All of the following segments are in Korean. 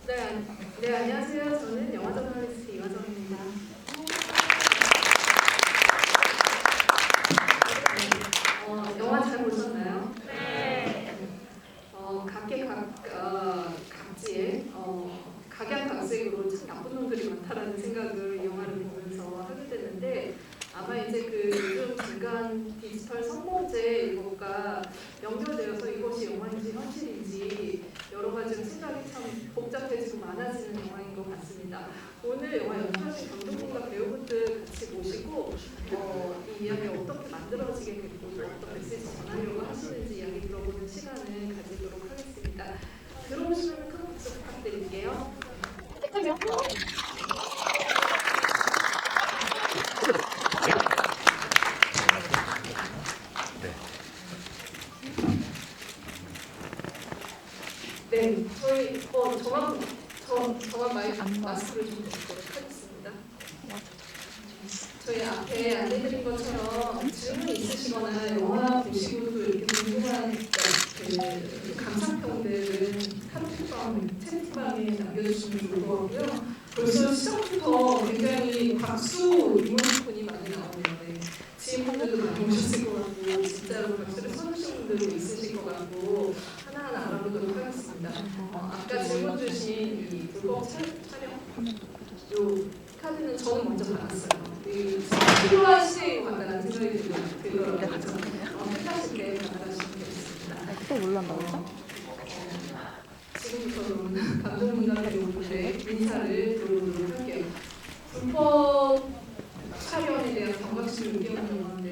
네, 안녕하세요. 저는 영화 저널리스트 이화정입니다. 영화 잘 보셨나요? 네. 각지에 각양각색으로 참 나쁜 놈들이 많다라는 생각을 이 영화를 보면서 하게 됐는데 아마 이제 그 요즘 중간 디지털 성범죄 이것과 연결되어서 이것이 영화인지 현실인지 여러 가지 생각이 참 복잡해지고 많아지는 영화인 것 같습니다. 오늘 영화 연출하신 감독님과 배우분들 같이 모시고 이 이야기가 어떻게 만들어지게 됐고 또 어떤 메시지 전하려고 하시는지 이야기 들어보는 시간을 가지도록 하겠습니다. 들어오시면 큰 박수 부탁드릴게요. 네, 저희 저만 마스크를 좀 드리도록 하겠습니다. 저희 앞에 안내드린 것처럼 질문 있으시거나 영화 보시고도 이렇게 궁금한 그 감상평들은 카톡방, 채팅방에 남겨주시면 좋을 것 같고요. 벌써 시작부터 굉장히 박수 이모티콘이 많이 나오네요. 네. 지인분들도 많이 오셨을 것 같고 진짜로 박수를 쳐주신 분들도 있으실 것 같고 하나하나 알아보도록 하겠습니다. 아까 질문 주신 이 불법 촬영 요 카드는 저는 먼저 받았어요. 필요하신 것 같다는 생각이 들더라고요. 끝나실 때 받아가시면 되겠습니다. 또 올라온다고 했죠? 지금부터는 감독님과 배우분의 인사를 들어보도록 할게요. 불법 촬영에 대한 경각심을 느끼는 영화인데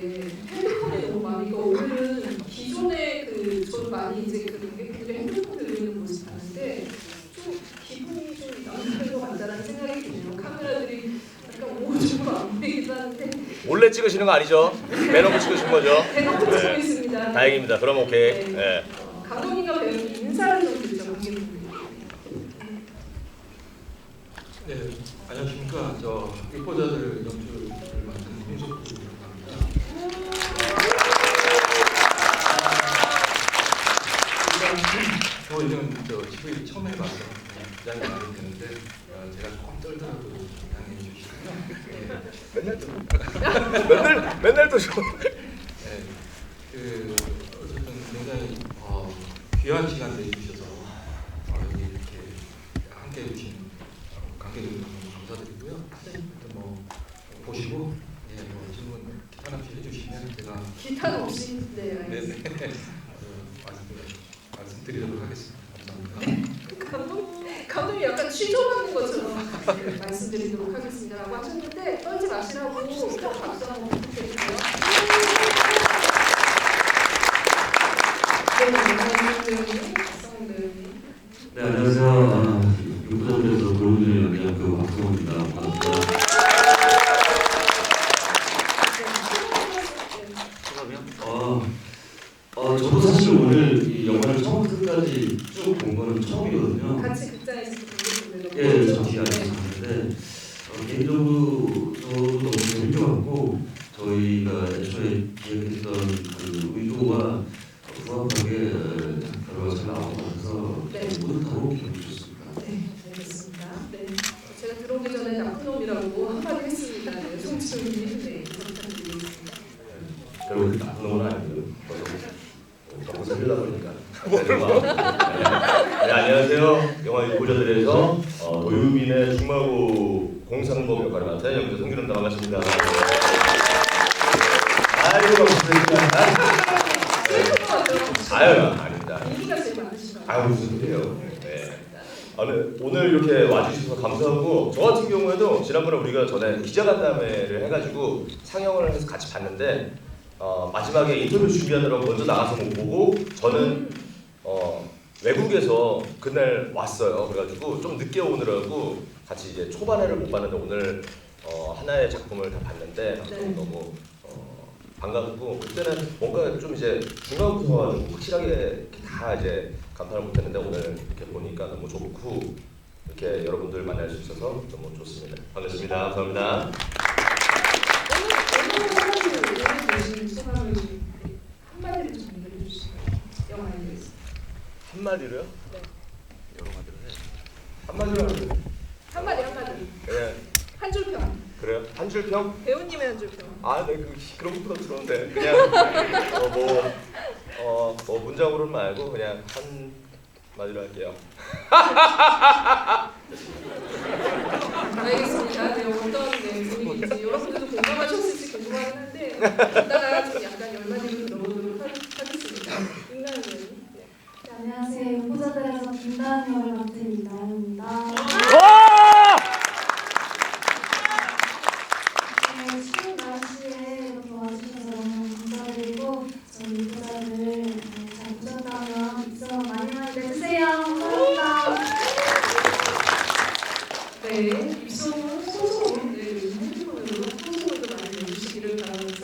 핸드폰이 너무 많이 오늘은 기존에 저는 많이 이제 굉장히 핸드폰을 들리는 모습 봤는데 좀 기분이 좀 남다른 것 같다는 생각이 드네요. 카메라들이 약간 오줌으로 안 보이기도 하는데 몰래 찍으시는 거 아니죠? 대놓고 찍으신 거죠? 대놓고 찍고 있습니다. 다행입니다. 그럼 오케이. 네. 네. 감독님과 배우님 인사를 좀 드리죠. 네, 안녕하십니까. 저 입보자들 연출을 맡은 홍석구라고 합니다. 일단 저희는 집을 처음 해봐서 긴장이 많이 되는데 제가 조금 떨더라도 양해해 주시고요. 맨날 또 저. 네, 어쨌든 굉장히 귀한 시간 내주셔서 여기 이렇게 함께 해주신 관객분들 감사드리고요. 뭐 보시고 질문 기탄 없이 해주시면 제가 기탄 없이 네. 말씀드리도록 하겠습니다. 감사합니다. 감독님 약간 취조하는 것처럼 말씀드리도록 하겠습니다라고 하셨는데 떨지 마시라고 박수 한번 부탁드릴게요. 네, 안녕하세요. 육부장님에서 배우들을 연기한 그 박성호입니다. 반갑습니다. 저도 사실 오늘 이 영화를 처음부터 끝까지 쭉 본 거는 처음이거든요. 같이 극장에서 보는 예, 정시 안에서 봤는데 개인적으로 저도 너무 재밌게 봤고 저희가 애초에 기획했던 그 의도와 부합하게 결과가 잘 나온 것 같아서 모두 다 너무 기분이 좋습니다. 네, 알겠습니다. 네, 제가 들어오기 전에 나쁜 놈이라고 한마디 했습니다. 네, 송치훈님, 네, 부탁드리겠습니다. 결국 나쁜 건 아니고요. 너무 살리려고 하니까. 네, 안녕하세요. 영화 보자들에서 도유빈의 중마고 공상법 역할을 맡은 연기자 송기룡입니다. 반갑습니다. 아이고 반갑습니다. 아유 아닙니다. 인기가 제일 많으시죠? 아유 무슨 소리예요. 네. 오늘 이렇게 와주셔서 감사하고 저 같은 경우에도 지난번에 우리가 전에 기자간담회를 해가지고 상영을 해서 같이 봤는데 마지막에 인터뷰 준비하느라고 먼저 나가서 못 보고 저는 외국에서 그날 왔어요. 그래가지고 좀 늦게 오느라고 같이 이제 초반에를 못 봤는데 오늘 하나의 작품을 다 봤는데 너무 반갑고 그때는 뭔가 좀 이제 중간부터 확실하게 이렇게 다 이제 감탄을 못했는데 오늘 이렇게 보니까 너무 좋고 이렇게 여러분들 만날 수 있어서 너무 좋습니다. 반갑습니다. 감사합니다. 한마디로 전달해 주시죠. 영화에 대해서. 한마디로요? 네. 여러 마디로 해. 한마디로 하면 한마디. 그냥 한 줄 평. 그래요? 한 줄 평? 배우님의 한 줄 평. 아, 네, 그런 것보다 들었는데 그냥 뭐 문장으로는 말고 그냥 한 마디로 할게요. 알겠습니다. 네, 어떤 분위기인지 여러분들도 공감하셨을지 궁금하긴 한데 이따가 좀 약간 열마디로 들어보도록 하겠습니다. 임나연 네. 안녕하세요. 후보자들에서 김다은 역을 맡은 이다은입니다. 네, 추운 날씨에 이렇게 와주셔서 너무 감사드리고 저희 후보자들 잘 보셨다면 입소문 많이 내주세요. 감사합니다. 네, 입소문 소소문 핸드폰으로 소소문도 많이 내주시기를 바라면서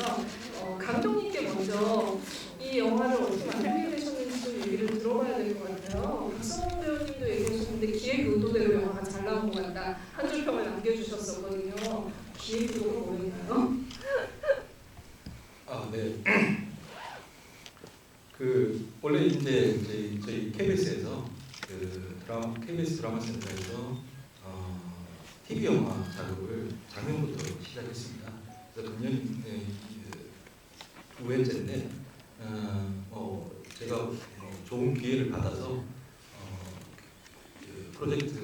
감독님께 먼저 이 영화를 어떻게 만들게 되셨는지 좀 얘기를 들어봐야 될 것 같아요. 박성훈 배우님도 얘기하셨는데 기획 의도대로 영화가 잘 나온 것 같다. 한 줄 평을 남겨주셨었거든요. 기획 의도가 뭐였나요? 아, 네. 원래 이제 저희 KBS에서 KBS 드라마 센터에서 TV 영화 작업을 작년부터 시작했습니다. 그래서 금년 9회째인데 제가 좋은 기회를 받아서 프로젝트를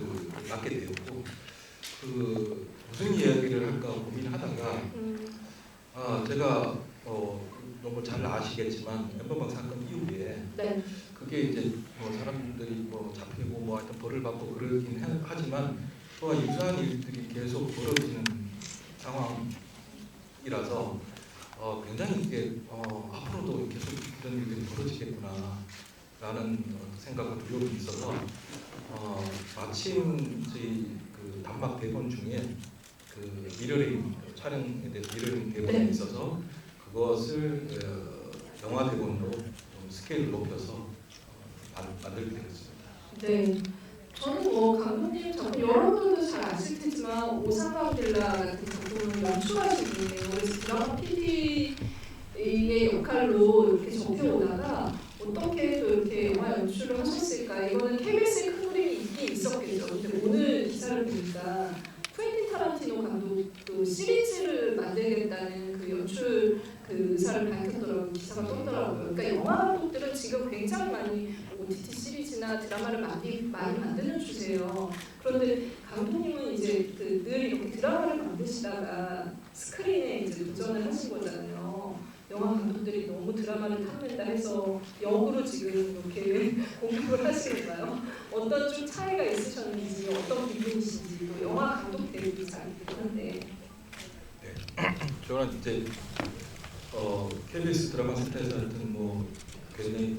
맡게 되었고 무슨 이야기를 할까 고민하다가 제가 너무 잘 아시겠지만 엠번방 사건 이후에 네. 그게 이제 사람들이 잡히고 하여튼 벌을 받고 그러긴 하지만 또한 유사한 일들이 계속 벌어지는 상황이라서 굉장히 이게 앞으로도 계속 이런 일들이 벌어지겠구나라는 생각과 두려움이 있어서 마침 저희 단막 대본 중에 미러링 촬영에 대해서 미러링 대본이 있어서 그것을 영화 대본으로 좀 스케일을 높여서 만들게 되었습니다. 네. 저는 감독님 작품 여러분도 잘 아실 테지만 오사카빌라 같은 작품을 연출하신 분이에요. 그래서 드라마 PD의 역할로 이렇게 접해오다가 어떻게 또 이렇게 영화 연출을 하셨을까? 이거는 KBS에 큰 그림이 있긴 있었겠죠. 근데 오늘 기사를 보니까 쿠엔틴 타란티노 감독 시리즈를 만들겠다는 연출 의사를 밝혔더라고요. 기사가 떴더라고요. 그러니까 영화 감독들은 지금 굉장히 많이 OTT 시리즈나 드라마를 많이 만드는 추세예요. 그런데 감독님은 이제 늘 이렇게 드라마를 만드시다가 스크린에 이제 도전을 하신 거잖아요. 영화 감독들이 너무 드라마를 탐낸다 해서 역으로 지금 이렇게 공격을 하시는가요? 어떤 좀 차이가 있으셨는지, 어떤 기분이신지, 또 영화 감독 대우도 잘 있긴 한데. 네, 저는 이제 KBS 드라마 센터에서 하여튼 굉장히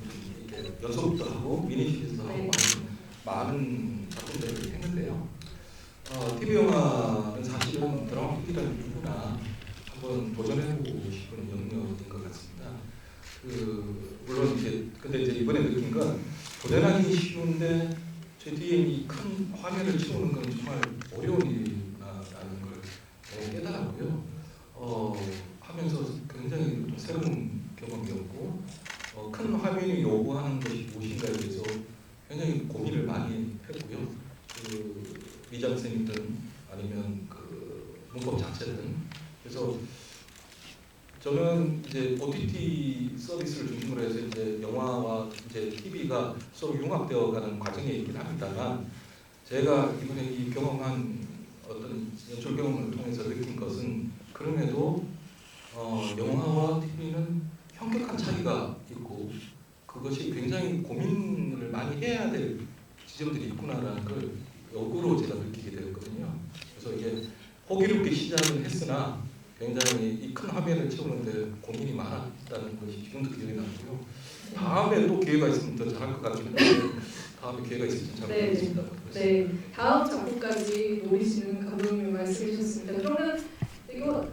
연속도 하고 미니시리즈도 하고 많은 작품들을 했는데요. TV 영화는 사실은 드라마 PD라는 누구나 한번 도전해보고 싶은 영역인 것 같습니다. 물론 근데 이번에 느낀 건 도전하기 쉬운데 제 뒤에 이 큰 화면을 채우는 건 정말 어려운 일이라는 걸 깨달았고요. 하면서 굉장히 새로운 경험이었고 큰 화면이 요구하는 것이 무엇인가에 대해서 굉장히 고민을 많이 했고요. 미장센이든 아니면 문법 자체든 그래서 저는 이제 OTT 서비스를 중심으로 해서 이제 영화와 이제 TV가 서로 융합되어가는 과정에 있긴 합니다만 제가 이번에 이 경험한 어떤 연출 경험을 통해서 느낀 것은 그럼에도 영화와 TV는 현격한 차이가 있고 그것이 굉장히 고민을 많이 해야 될 지점들이 있구나라는 걸 역으로 제가 느끼게 되었거든요. 그래서 이게 호기롭게 시작은 했으나 굉장히 이 큰 화면을 채우는데 고민이 많았다는 것이 지금도 기억이 나고요. 다음에 또 기회가 있으면 더 잘할 것 같긴 한데 다음에 기회가 있으면 잘 모르겠습니다. 네, 다음 작품까지 노리시는 감독님의 말씀이셨습니다. 그러면 이거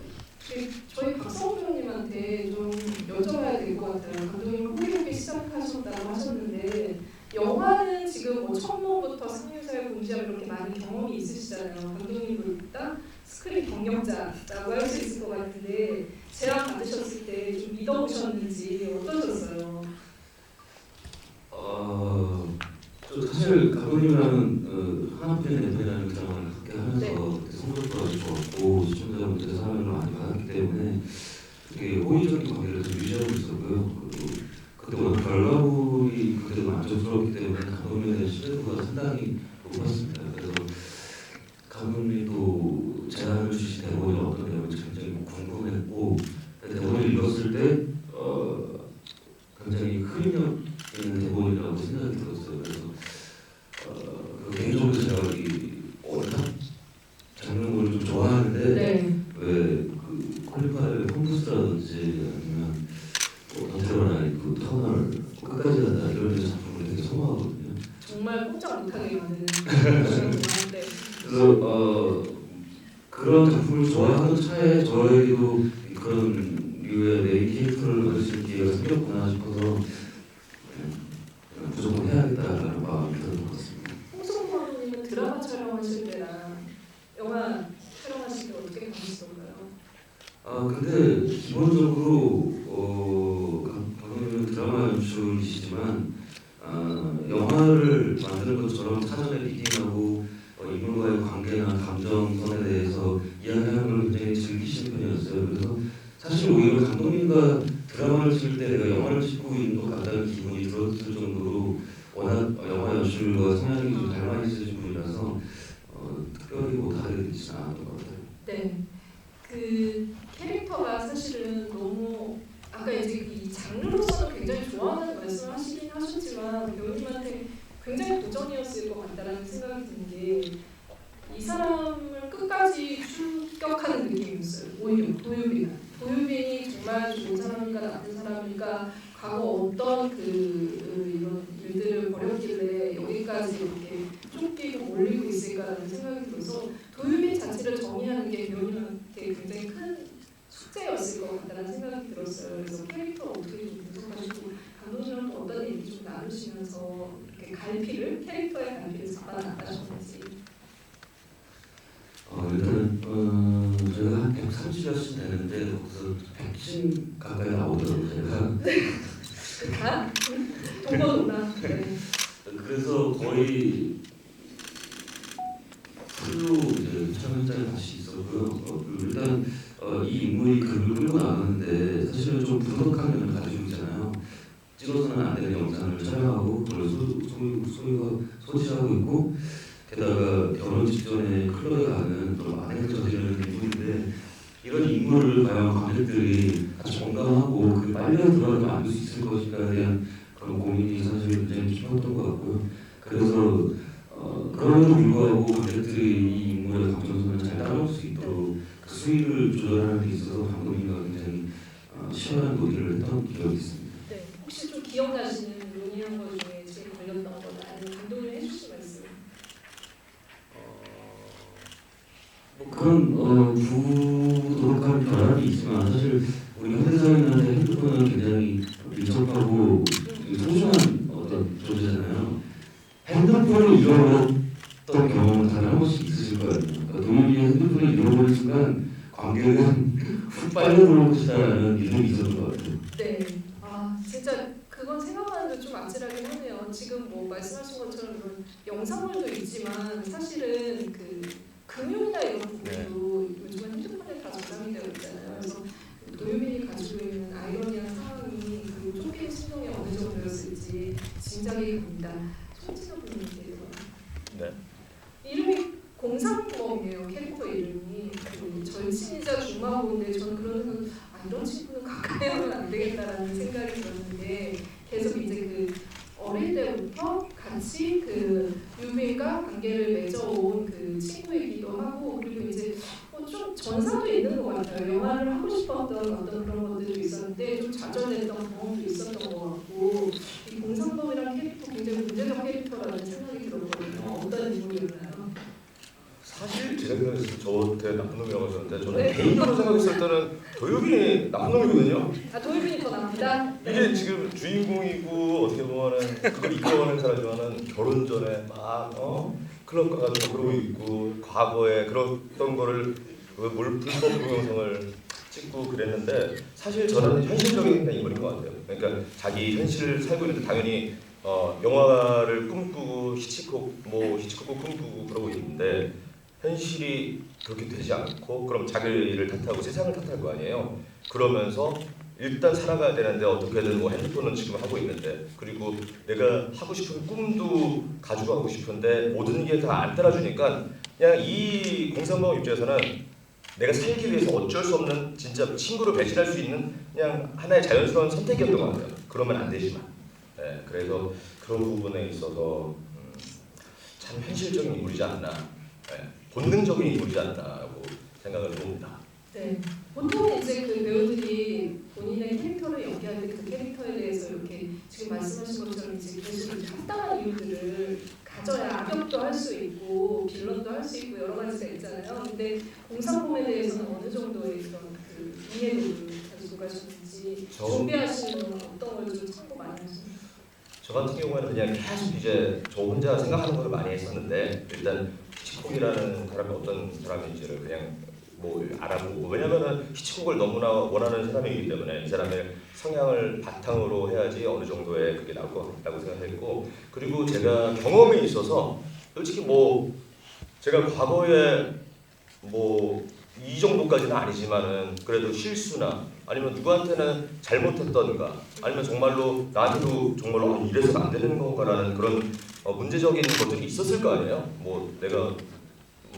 저희 박성훈 배우님한테 좀 여쭤봐야 될 것 같아요. 감독님 호기롭게 시작하셨다고 하셨는데 영화는 지금 천문부터 상류사회 공시하고 이렇게 많은 경험이 있으시잖아요. 감독님도 일단 스크린 경력자라고 할 수 있을 것 같은데 제안 받으셨을 때 좀 믿어보셨는지 어떠셨어요? 저 사실 감독님이랑은 하나뿐인 랜턴이라는 드라마를 함께 하면서 성적도 아주 좋았고 시청자분들의 사랑을 많이 받았기 때문에 되게 호의적인 관계를 좀 유지하고 있었고요. 그리고 그때 오늘 결과물이 그때도 만족스러웠기 때문에 감독님에 대한 신뢰도가 상당히 높았습니다. 그래서 감독님이 또 제안을 주신 대본이 어떤 내용인지 굉장히 궁금했고 대본을 읽었을 때 굉장히 흡입력 있는 대본이라고 생각이 들었어요. 그래서 개인적으로 제가 이 오락 장르물을 좀 좋아하는데 네. 왜그 퀄리파이의 컴퓨스라든지 아니면 더테러나 그 터널 끝까지 간다 이런 작품을 되게 선호하거든요. 정말 꼼짝 못하게 만드는 네. 그래서 그런 작품을 좋아하는 차에 저에게도 그런 류의 메인 캐릭터를 만들 기회가 생겼구나 싶어서 무조건 해야겠다라는 마음이 드는 것 같습니다. 홍성호 감독님은 드라마 촬영하실 때랑 영화 촬영하실 때 어떻게 다르시던가요? 근데 기본적으로 감독님은 드라마 연출이시지만 영화를 만드는 것처럼 사전에 미팅하고 인물과의 관계나 감정선에 대해서 이야기하는 걸 굉장히 즐기시는 편이었어요. 그래서 사실 오히려 감독님과 드라마를 찍을 때 내가 영화를 찍고 있는 것 같다는 기분이 들었을 정도로 워낙 영화 연출과 성향이 좀 닮아 있으신 분이라서 특별히 뭐 다르게 되지는 않았던 것 같아요. 네. 그 캐릭터가 사실은 너무 아까 이제 이 장르로서는 굉장히 좋아하는 말씀을 하시긴 하셨지만 배우님한테 굉장히 도전이었을 것 같다라는 생각이 드는 게 이 사람을 끝까지 출격하는 느낌이었어요. 오히려 도유빈이 정말 좋은 사람인가 나쁜 사람인가 과거 어떤 이런 일들을 벌였길래 여기까지 이렇게 쫓기고 몰리고 있을까라는 생각이 들어서 도유빈 자체를 정의하는 게 배우님한테 굉장히 큰 숙제였을 것 같다는 생각이 들었어요. 그래서 캐릭터 어떻게 좀 분석하시고 감독님이랑 또 어떤 얘기 좀 나누시면서 이렇게 캐릭터의 갈피를 잡아나가셨는지. 일단은 저희가 한 130여씩 되는데 거기서 110 가까이 나오더라고요. 제가 동거동나. 네. 그래서 거의 풀로 이제 촬영 현장에 같이 있었고요. 일단 이 인물이 글을 끌고 나가는데 사실은 좀 부족한 면을 가지고 있잖아요. 찍어서는 안 되는 영상을 촬영하고 그걸 소지하고 있고 게다가 결혼 직전에 클럽에 가는 또 만행을 저지르는 인물인데 이런 인물을 과연 관객들이 같이 공감하고 그 빨리 들어가서 만들 수 있을 것인가에 대한 그런 고민이 사실 굉장히 깊었던 것 같고요. 그래서 그럼에도 불구하고 관객들이 이 인물의 감정선을 잘 따라올 수 있도록 그 수위를 조절하는 데 있어서 감독님과 굉장히 시원한 논의를 했던 기억이 있습니다. 네. 혹시 좀 기억나시는 논의한 것 중에 제일 걸렸던 거나 아니면 감독님 해주신 말씀? 뭐 그런 부도덕한 결함이 있지만 사실 우리 현대사회는 핸드폰은 굉장히 밀접하고 소중한 어떤 존재잖아요. 핸드폰을 잃어버렸던 경험은 단 한 번씩 있으실 거예요. 그러니까 도윤이 핸드폰을 잃어버린 순간 관계는 훅 빨려 들어올 것이다라는 믿음이 있었던 것 같아요. 네. 아 진짜 그건 생각하는데 좀 아찔하긴 하네요. 지금 뭐 말씀하신 것처럼 그런 영상물도 있지만 사실은 그 금융이나 이런 부분도 요즘은 핸드폰에 다 저장이 되어 있잖아요. 그래서 도유빈이 가지고 있는 아이러니한 상황이 그리고 쫓기는 심정이 어느 정도였을지 짐작이 갑니다. 손진호 분님께서 네. 이름이 공상범이에요. 캐릭터 이름이 그 절친이자 중마고인데 저는 그런 이런 친구는 가까이 하면 안 되겠다라는 생각이 들었는데 계속 이제 그 어릴 때부터 같이 그 유빈과 관계를 맺어온 그 친구이기도 하고 그리고 이제 좀 전사도 있는 것 같아요. 영화를 하고 싶었던 어떤 그런 것들도 있었는데 좀 좌절됐던 경험도 있었던 것 같고 이 공상범이라는 캐릭터 굉장히 문제적 캐릭터라는 생각이 들었거든요. 어떤 인물이었나요? 사실 제 생각에서 저한테 나쁜 놈이라고 하셨는데 저는 네. 개인적으로 생각했을 때는 도유빈이 나쁜 놈이거든요. 아 도유빈이 더 납니다. 이게 지금 주인공이고 어떻게 보면은 그걸 이끌어가는 사람이면은 결혼 전에 막 클럽 가가지고 그러고 있고 과거에 그랬던 거를 불법 동영상을 찍고 그랬는데 사실 저는 현실적인 인물인 것 같아요. 그러니까 자기 현실을 살고 있는데 당연히 영화를 꿈꾸고 히치콕도 꿈꾸고 그러고 있는데 현실이 그렇게 되지 않고 그럼 자기를 탓하고 세상을 탓할 거 아니에요. 그러면서 일단 살아가야 되는데 어떻게든 뭐 핸드폰은 지금 하고 있는데 그리고 내가 하고 싶은 꿈도 가지고 가고 싶은데 모든 게 다 안 따라주니까 그냥 이 공산범 입장에서는 내가 살기 위해서 어쩔 수 없는 진짜 친구를 배신할 수 있는 그냥 하나의 자연스러운 선택이었던 것 같아요. 그러면 안 되지만 그래서 그런 부분에 있어서 참 현실적인 인물이지 않나 본능적인 인물이지 않나라고 생각을 해봅니다. 네. 보통 이제 그 배우들이 본인의 캐릭터를 연기할 때 그 캐릭터에 대해서 이렇게 지금 말씀하신 것처럼 이제 계속 합당한 이유들을 가져야 악역도 할 수 있고 빌런도 할 수 있고 여러 가지가 있잖아요. 근데 공산범에 대해서는 어느 정도의 그런 그 이해도를 가지고 가셨는지 준비하시는 건 어떤 걸 좀 참고 많이 하시나요? 저 같은 경우에는 그냥 계속 이제 저 혼자 생각하는 걸 많이 했었는데 일단 히치콕이라는 사람이 어떤 사람인지를 그냥 뭐 알아보고 왜냐면은 히치콕을 너무나 원하는 사람이기 때문에 이 사람의 성향을 바탕으로 해야지 어느 정도의 그게 나올 것 같다고 생각했고 그리고 제가 경험이 있어서 솔직히 뭐 제가 과거에 뭐 이 정도까지는 아니지만은 그래도 실수나 아니면 누구한테는 잘못했던가 아니면 정말로 나한테도 정말로 이래서는 안 되는 건가라는 그런 문제적인 것들이 있었을 거 아니에요. 뭐 내가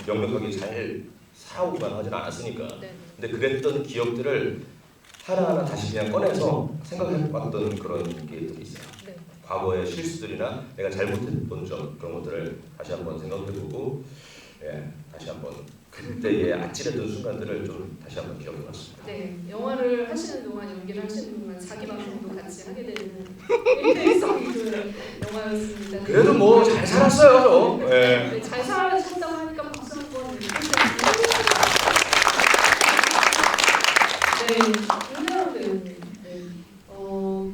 명백하게 잘 살아오기만 하진 않았으니까. 근데 그랬던 기억들을 하나하나 다시 그냥 꺼내서 생각해봤던 그런 게 있어요. 과거의 실수들이나 내가 잘못했던 점 그런 것들을 다시 한번 생각해보고 다시 한번 그때의 아찔했던 순간들을 좀 다시 한번 기억해봤습니다. 네, 영화를 하시는 동안 연기를 하시는 동안 자기 방송도 같이 하게 되는 일대일성의 그 영화였습니다. 그래도 뭐 잘 살았어요, 저. 네, 잘 살아셨다고 하니까 박수 한번 해주세요. 네, 김다은 배우님.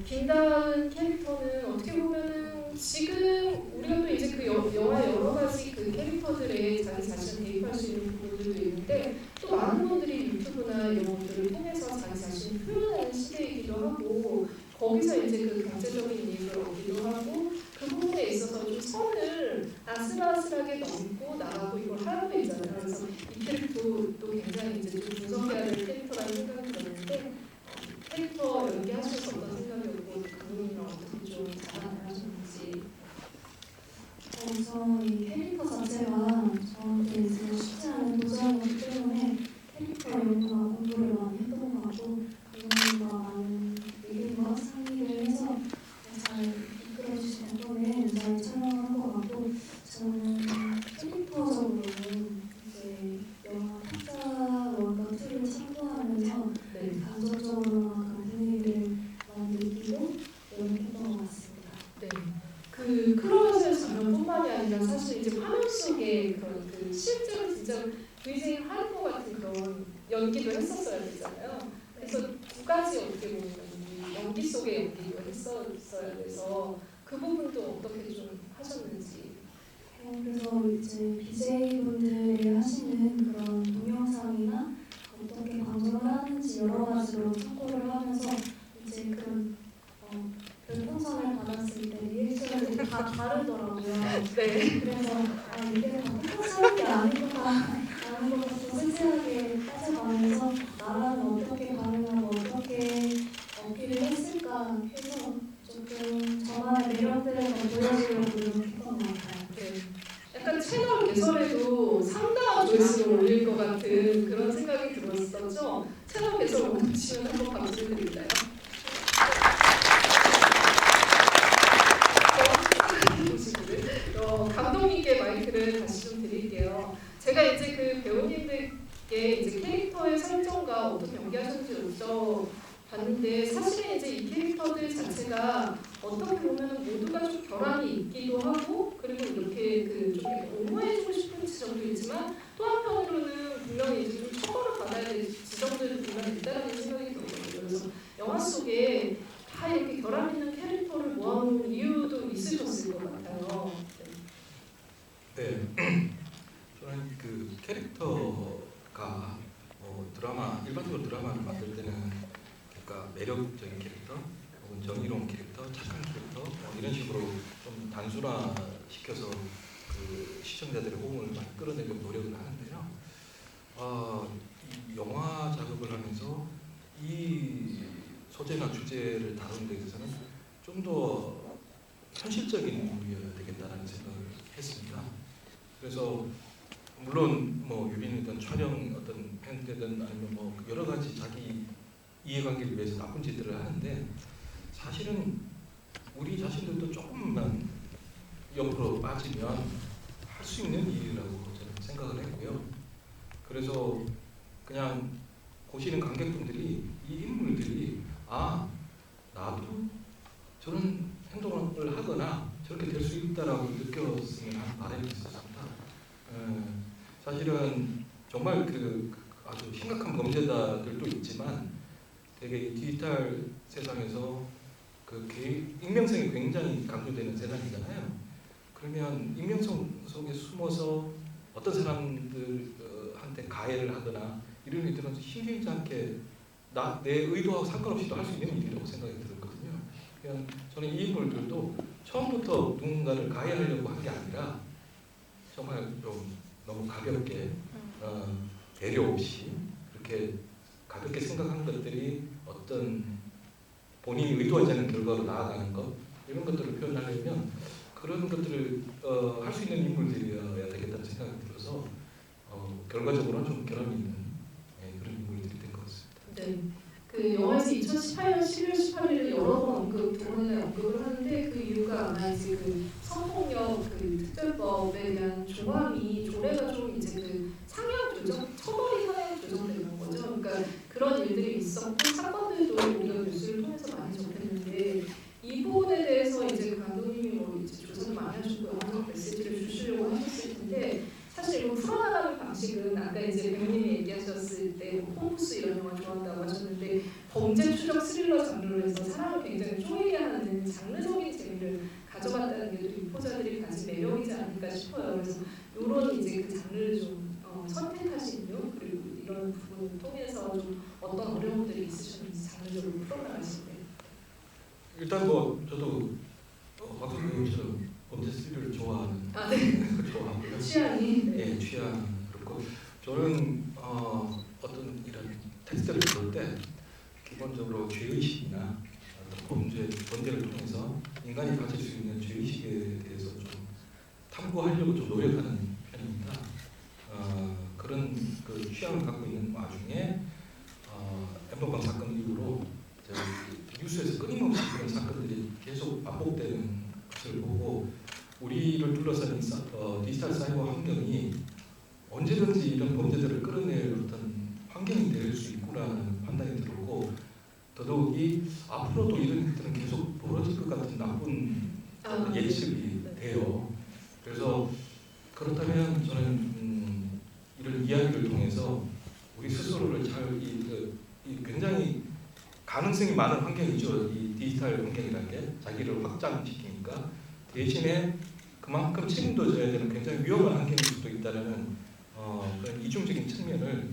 김다은 캐릭터는 어떻게 보면은 지금 우리가 또 이제 그 영화 여러 가지 그 캐릭터들에 자기 자신을 대입할 수 있는 부분들도 있는데 또 많은 분들이 유튜브나 이런 것들을 통해서 자기 자신을 표현하는 시대이기도 하고 거기서 이제 그 경제적인 이익을 얻기도 하고 그 부분에 있어서 좀 선을 아슬아슬하게 넘고 나가고 이걸 하고 있잖아요. 그래서 이 캐릭터도 굉장히 이제 좀 분석해야 될 캐릭터라는 생각이 들었는데 캐릭터 연기하셔서 어떤 생각이었고 감독님이랑 어떻게 좀 자랑을 하셨는지. 우선 이 캐릭터 자체가 저한테 있어서 쉽지 않은 도전이기 때문에 캐릭터 연구와 공부를 많이 했던 것 같고 감독님과 많은 의견과 상의를 해서 잘 이끌어주신 덕분에 잘 촬영한 것 같고 저는 캐릭터적으로 이제 영화 타짜 1과 2를 참고하면서 감정적으로나 그런 분위기를 많이 느끼고 연기했던 것 같습니다. 네. 그 크로마시의 장면뿐만이 아니라 사실 이제 화면 속에 그런 그 실제로 진짜 굉장히 하는 것 같은 그런 연기도 했었어야 되잖아요. 그래서 두 가지 어떻게 보면 연기 속의 연기도 했었어야 돼서 그 부분도 어떻게 좀 하셨는지. 그래서 이제 BJ분들이 하시는 그런 동영상이나 어떻게 방송을 하는지 여러 가지로 참고를 하면서 이제 그런 별풍선을 받았을 때 리액션이 다 다르더라고요. 네. 그래서 이게 다 똑같이 하는 게 아니구나 라는 것도 솔직하게 따져가면서 나라는 어떻게 가능하고 어떻게 어필을 했을까 해서 조금 저만의 매력들을 더 보여주려고 노력했던 것 같아요. 네. 약간 채널 개설에도 상당한 조회수를 올릴 것 같은 그런 생각이 들었었죠. 채널 개설 원하시면 한번 박수 드릴까요? 감독님께 마이크를 다시 좀 드릴게요. 제가 이제 그 배우님들께 이제 캐릭터의 설정과 어떻게 연기하셨는지 여쭤봤는데 사실은 이제 이 캐릭터들 자체가 어떻게 보면 모두가 좀 결함이 있기도 하고 그리고 이렇게 그 좀 옹호해주고 싶은 지점도 있지만 또 한편으로는 분명히 이제 좀 처벌을 받아야 될 지점들도 분명히 있다는 생각이 들거든요. 그래서 영화 속에 다 이렇게 결함 있는 캐릭터를 모아놓은 이유도 있으셨을 것 같아요. 네, 저는 그 캐릭터가 드라마 일반적으로 드라마를 만들 때는 그러니까 매력적인 캐릭터, 혹은 정의로운 캐릭터, 착한 캐릭터 이런 이런 식으로 좀 단순화시켜서 그 시청자들의 호응을 많이 끌어내려고 노력을 하는데요. 이 영화 작업을 하면서 이 소재나 주제를 다루는 데 있어서는 좀 더 현실적인 인물이어야 되겠다는 생각을 했습니다. 그래서 물론 뭐 유린이든 촬영 어떤 편되든 아니면 뭐 여러 가지 자기 이해관계를 위해서 나쁜 짓들을 하는데 사실은 우리 자신들도 조금만 옆으로 빠지면 할 수 있는 일이라고 저는 생각을 했고요. 그래서 그냥 보시는 관객분들이 이 인물들이 나도 저런 행동을 하거나 저렇게 될 수 있다라고 느꼈으면 하는 바람이 있었습니다. 사실은 정말 그 아주 심각한 범죄자들도 있지만 되게 이 디지털 세상에서 그 익명성이 굉장히 강조되는 세상이잖아요. 그러면 익명성 속에 숨어서 어떤 사람들한테 가해를 하거나 이런 일들은 힘들지 않게 내 의도하고 상관없이도 할 수 있는 일이라고 생각이 들었거든요. 그냥 저는 이 인물들도 처음부터 누군가를 가해하려고 한 게 아니라 정말 좀 너무 가볍게 배려 없이 그렇게 가볍게 생각한 것들이 어떤 본인이 의도하지 않은 결과로 나아가는 것 이런 것들을 표현하려면 그런 것들을 할 수 있는 인물들이어야 되겠다는 생각이 들어서 결과적으로는 좀 결함이 있는 그런 인물들이 된 것 같습니다. 네. 그 영화에서 2018년 11월 18일에 여러 번 부분을 언급을 하는데 그 이유가 아마 이제 그 성폭력 그 특별법에 대한 조례가 좀 이제 그 상향 조정, 처벌이 상향 조정되는 거죠. 그러니까 그런 일들이 있었고 사건들도 우리가 뉴스를 통해서 많이 접했는데 이 부분에 대해서 이제 그 감독님이 뭐 이제 조사를 많이 하시고 영화적 메시지를 주시려고 하셨을 텐데 사실 이거 풀어나가는 방식은 아까 이제 배우님이 얘기하셨을 때 홈부스 이런 영화 좋아한다고 하셨는데 범죄 추적 스릴러 장르로 해서 사람을 굉장히 쪼이게 하는 장르적인 재미를 가져갔다는 게 또 유포자들이 가진 매력이지 않을까 싶어요. 그래서 이런 이제 그 장르를 좀 선택하신 이유 그리고 이런 부분을 통해서 좀 어떤 어려움들이 있으셨는지 장르적으로 풀어나가실 때. 일단 뭐 저도 박수 배우처럼 범죄 스릴러를 좋아하는 네. 좋아하고요. 취향이. 네, 취향 그렇고 저는 어떤 이런 텍스트를 볼 때 기본적으로 죄의식이나 범죄를 통해서 인간이 가질 수 있는 죄의식에 대해서 좀 탐구하려고 좀 노력하는 편입니다. 그런 그 취향을 갖고 있는 와중에 엠번방 사건 이후로 뉴스에서 끊임없이 그런 사건들이 계속 반복되는 것을 보고 우리를 둘러싼 디지털 사이버 환경이 언제든지 이런 범죄들을 끌어낼 어떤 환경이 될 수 있구나라는 판단이 들었고 더더욱이 앞으로도 이런 일들은 계속 벌어질 것 같은 나쁜 예측이 돼요. 그래서 그렇다면 저는 이런 이야기를 통해서 우리 스스로를 굉장히 가능성이 많은 환경이죠. 이 디지털 환경이라는 게 자기를 확장시키니까 대신에 그만큼 책임도 져야 되는 굉장히 위험한 환경일 수도 있다는 그런 이중적인 측면을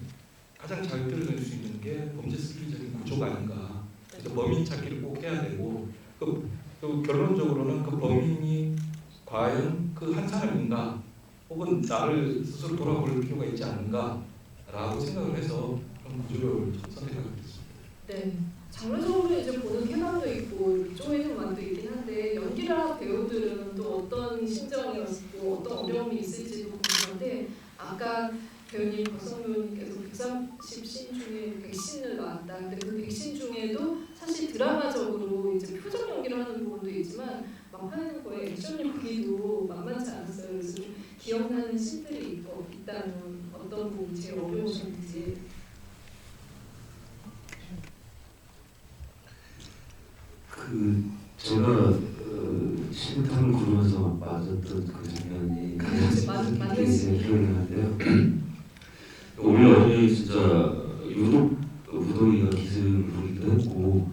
가장 잘 드러낼 수 있는 게 범죄 스릴적인 구조가 아닌가. 그래서 범인 찾기를 꼭 해야 되고 또 결론적으로는 그 범인이 과연 그 한 사람인가 혹은 나를 스스로 돌아볼 필요가 있지 않은가라고 생각을 해서 그런 구조를 선택하게 됐습니다. 네. 장르적으로 이제 보는 쾌감도 있고 쪼이는 맛도 있긴 한데 연기라 배우들은 또 어떤 심정이었고 어떤 어려움이 있을지도 궁금한데 아까 배우님 박성 배우님께서 130씬 중에 100씬을 나왔다. 근데 그 100씬 중에도 사실 드라마적으로 이제 표정 연기를 하는 부분도 있지만 막판에는 거의 액션 연기도 만만치 않았어요. 그래서 좀 기억나는 씬들이 있다면 어떤 부분이 제일 어려우셨는지. 제가 신탕을 구르면서 맞았던 그 장면이 가장 기억이 나는데요. 오히려 어제 진짜 유독 무더위가 기승을 부리기도 했고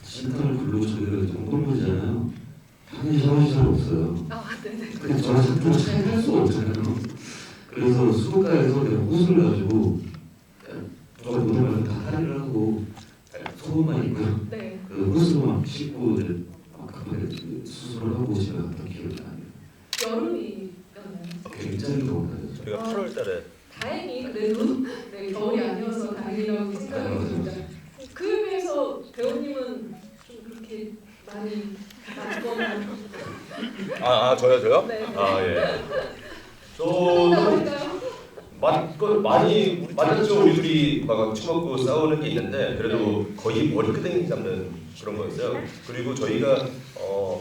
신탕을 굴르고 저희가 동골모잖아요. 당연히 샤워실 잘 없어요. 네네. 근데 저는 신탕을 잘 할 수가 없잖아요. 그래서 수도가에서 내가 옷을 가지고 누가 물어봐서 다 할인을 하고 속옷만 입고 네. 그 호스로 막 씻고 이제 막 급하게 수술을 하고 집에 갔던 기억이 나요. 여름이었나요? 굉장히 더웠어요. 우리가 8월 달에 다행히 그래도 네, 겨울이 아니어서 다행이라고 생각이 듭니다. 그에 비해서 배우님은 좀 그렇게 많이 맞거나 저요? 네. 예. 한다고 저도 할까요? 많이 맞았죠. 우리 둘이 막 치먹고 싸우는 게 있는데 그래도 거의 머리끄댕이 잡는 그런 거였어요. 그리고 저희가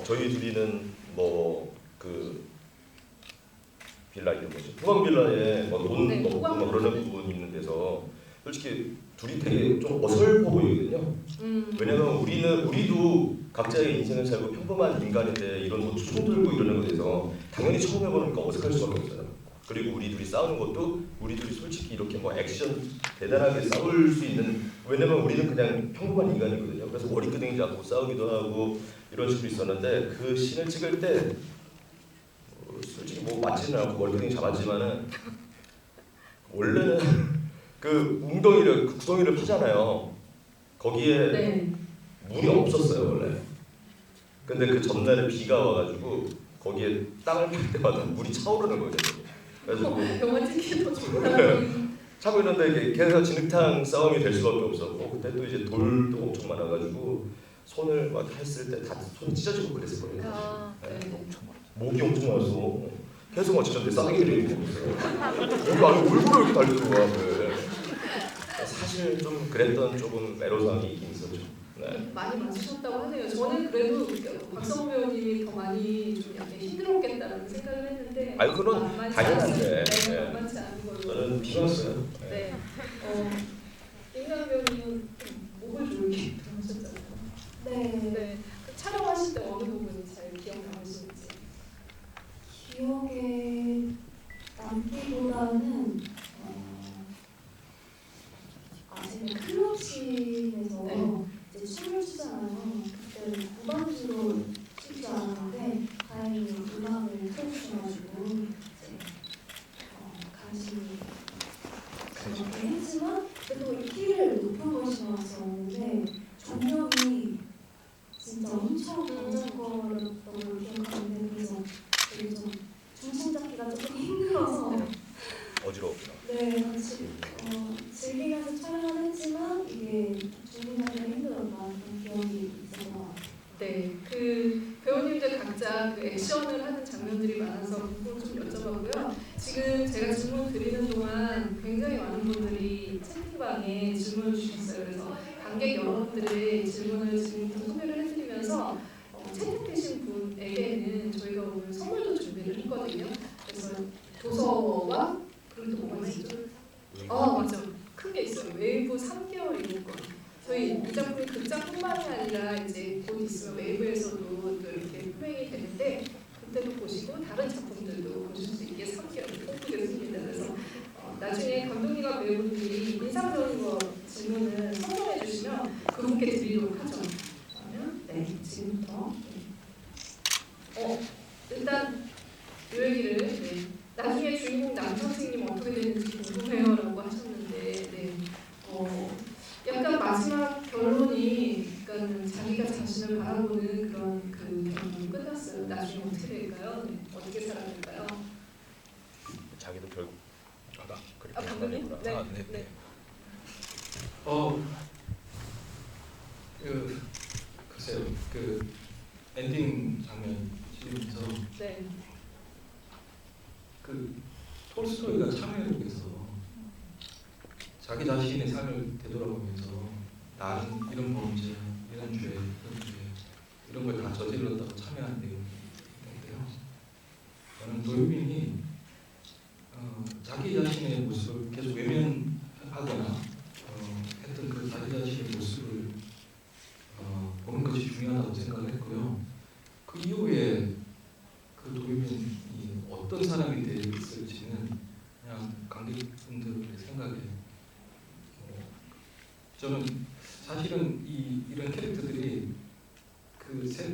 저희 둘이는 뭐 그 빌라 이름 뭐지? 후방 빌라에 뭐돈 네, 넣고 후방 막 그러는 부분이 있는 데서 솔직히 둘이 되게 좀 어설퍼 보이거든요. 왜냐면 우리도 각자의 인생을 살고 평범한 인간인데 이런 뭐 총 들고 이러는 것에 대해서 당연히 처음 해보니까 어색할 수밖에 없어요. 그리고 우리 둘이 싸우는 것도 우리 둘이 솔직히 이렇게 뭐 액션 대단하게 싸울 수 있는, 왜냐면 우리는 그냥 평범한 인간이거든요. 그래서 머리끄댕이 잡고 싸우기도 하고 이런 식으로 있었는데 그 씬을 찍을 때 솔직히 뭐 맞지는 않고 머리끄댕이 잡았지만은 원래는 그 웅덩이를 그 구덩이를 파잖아요. 거기에 네. 물이 없었어요 원래. 근데 그 전날에 비가 와가지고 거기에 땅을 팔 때마다 물이 차오르는 거죠. 그래서 영화 찍기도 좋고 차고 있는데 계속 진흙탕 싸움이 될 수밖에 없었고 그때 또 이제 돌도 엄청 많아가지고 손을 막 했을 때 다 손이 찢어지고 그랬었거든요. 네. 목이 엄청 나서 계속 막 찢었는데 싸대기를 이렇게 먹었어요. 여기 안에 얼굴을 이렇게 달려들어와. 사실 좀 그랬던 조금 애로사항이 있긴 있었죠. 네. 많이 맞으셨다고 하네요. 저는 그래도 박성호 배우님이 더 많이 좀 약간 힘들었겠다라는 생각을 했는데 아니, 그건 만만치 당연한데. 않은- 네. 만만치 않은 걸로. 저는 비웠어요. 네. 임강 배우님은 좀 목을 조르게 들어오셨잖아요. 네. 네. 그 촬영하실 때 어느 부분이 제일 기억 남으신지. 기억에 남기보다는 제가 클럽씬에서 네. 이제 춤을 추잖아요. 그때 무반주로 추지 않았는데 다행히 음악을 틀어주셔가지고 이제 간신히 그렇게 했지만 그래도 이 키를 높은 것이 나왔었는데 조명이 진짜 엄청 반짝거렸던 걸 기억하는데 그래서 되게 좀 중심 잡기가 조금 힘들어서 어지러웠구나. 네, 같이 즐기면서 촬영을 했지만 이게 준비하기가 힘들었다 그런 기억이 있어서 네, 그 배우님들 각자 그 액션을 하는 장면들이 많아서 그걸 좀 여쭤봤고요. 지금 제가 질문 드리는 동안 굉장히 많은 분들이 채팅방에 질문을 주셨어요. 그래서 관객 여러분들의 질문을 지금부터 소개를 해드리면서 채택되신 분에게는 저희가 오늘 선물도 준비를 했거든요. 그래서 도서와 그리고 또 뭐가 있죠? 맞죠. 큰 게 있어요. 웨이브 3개월 이용권. 저희 이 작품이 극장뿐만이 아니라 이제 곧 있으면 웨이브에서도 또 이렇게 플레이 되는데 그때도 보시고 다른 작품들도 보실 수 있게 3개월 뽑겠습니다. 그래서 나중에 감독님과 배우분들이 인상적인 거 질문을 선정해 주시면 그분께 드리도록 하죠. 그러면 네, 지금부터 일단 이 얘기를 나중에 주인공 남 선생님 어떻게 되는지 궁금해요라고 하셨는데 약간 마지막 결론이 그러니까 자기가 자신을 바라보는 그런 그 결론이 끝났어요. 나중에 어떻게 될까요? 어떻게 살아갈까요? 자기도 결국 그렇게 감독님? 하는구나. 네. 글쎄요. 그 엔딩 장면 찍으면서 네. 그 톨스토이가 참여록에서 자기 자신의 삶을 되돌아보면서 나는 이런 범죄, 이런 죄, 이런 걸 다 저질렀다고 참여한 내용인데요. 저는 도유민이 자기 자신의 모습을 계속 외면하거나 했던 그 자기 자신의 모습을 보는 것이 중요하다고 생각을 했고요. 그 이후에 그 도유민이 어떤 사람이 되었을지는 그냥 관객분들의 생각에 저는 사실은 이런 캐릭터들이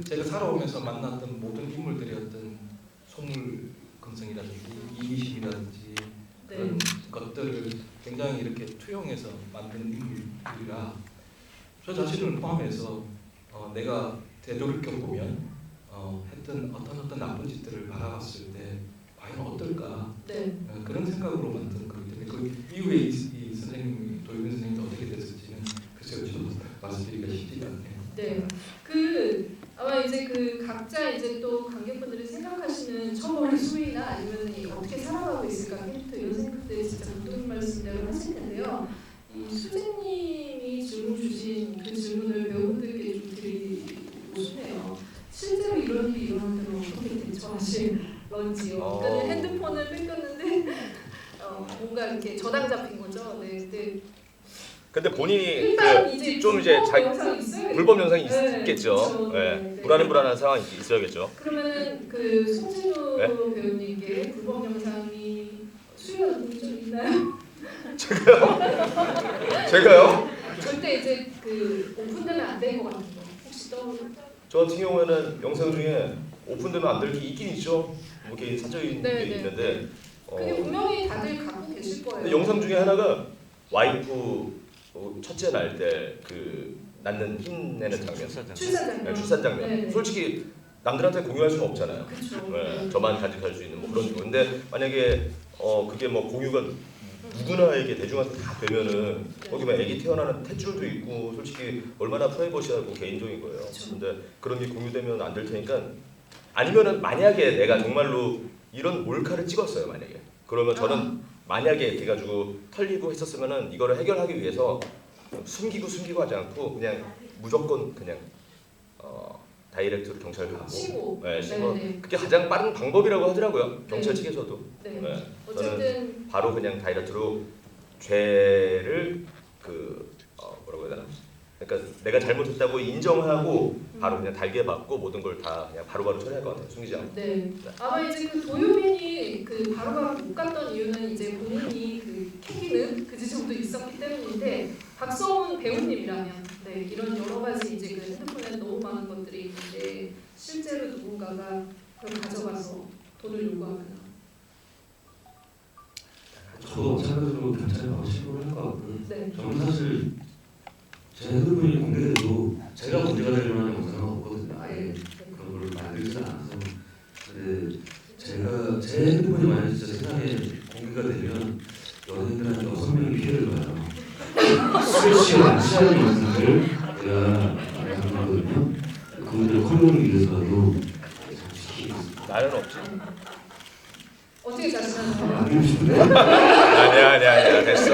제가 살아오면서 만났던 모든 인물들이었던 소물금성이라든지 이기심이라든지 그런 것들을 굉장히 이렇게 투영해서 만든 인물들이라 저 자신을 포함해서 내가 되돌이켜 보면 어떤 나쁜 짓들을 바라봤을 때 과연 어떨까 네. 그런 생각으로 만든 거기 때문에 그 이후에 이 선생님 도윤 선생님도 어떻게 됐을지는 글쎄요 저도 말씀드리기가 쉽지가 않네요. 네. 아마 이제 각자 이제 또 관객분들이 생각하시는 처벌의 수위나 아니면 어떻게 살아가고 있을까 캐릭터 이런 생각들이 진짜 감독님 말씀대로 하실 텐데요. 이 수재님이 질문 주신 그 질문을 배우분들께 좀 드리고 싶네요. 실제로 이런 일이 일어나면 어떻게 대처하실런지요. 그러니까 핸드폰을 뺏겼는데 뭔가 이렇게 저당 잡힌 거죠. 네. 근데 본인이 일단 이제 좀 이제 불법 영상이 있어요. 불법 영상이 네, 있겠죠. 그렇죠. 네. 네. 불안한 상황이 있어야겠죠. 그러면은 송진우 네? 배우님께 불법 영상이 수요가 좀 있나요? 제가요? 절대 이제 오픈되면 안 될 것 같은 거 혹시 떠오르나요? 저 같은 경우에는 영상 중에 오픈되면 안 될 게 있긴 있죠. 뭐 이렇게 사적인 네, 게 네, 있는데 그게 분명히 다들 갖고 계실 거예요. 근데 영상 중에 하나가 와이프 첫째 날 때 낳는 힘내는 장면, 출산 장면. 출산 장면. 네, 네. 솔직히 남들한테 공유할 수는 없잖아요. 그렇죠. 네, 저만 간직할 수 있는 뭐 그런 거. 근데 만약에 그게 뭐 공유가 누구나에게 대중한테 다 되면은 거기 막 아기 태어나는 탯줄도 있고 솔직히 얼마나 프라이버시하고 개인적인 거예요. 그렇죠. 근데 그런 게 공유되면 안 될 테니까 아니면은 만약에 내가 정말로 이런 몰카를 찍었어요 만약에 그러면 저는 만약에 이렇게 가지고 털리고 했었으면은 이거를 해결하기 위해서 숨기고 하지 않고 그냥 무조건 그냥 다이렉트로 경찰 가고 신고. 네, 신고. 네. 그게 가장 빠른 방법이라고 하더라고요. 경찰 네. 측에서도. 네. 네. 어쨌든 바로 그냥 다이렉트로 죄를 뭐라고 해야 되나? 그러니까 내가 잘못했다고 인정하고 바로 그냥 달게 받고 모든 걸 다 그냥 바로바로 처리할 것 같아요. 숨기지 않고. 네. 아마 이제 도요빈이 바로바로 못 갔던 이유는 이제 본인이 캐기는 그 지점도 있었기 때문인데 박성훈 배우님이라면 이런 여러 가지 이제 핸드폰에 너무 많은 것들이 있는데 실제로 누군가가 그걸 가져가서 돈을 요구하면 저도 마찬가지로 경찰에 바로 신고를 할 것 같고요. 네. 저는 사실 제 핸드폰이 공개돼도 제가 문제가 될 만한 영상은 없거든요. 아예 그런 걸 만들지 않아서. 근데 제 핸드폰이 만약 진짜 세상에 공개가 되면 연예인들 한 6명이 피해를 봐요. 스트레스가 많지 않은 영상들 제가 만들거든요. 그분들 커뮤니를 위해서라도 지키겠습니다. 나는 없지. 어떻게 자신하는 알고 싶은데? 아니야. 됐어.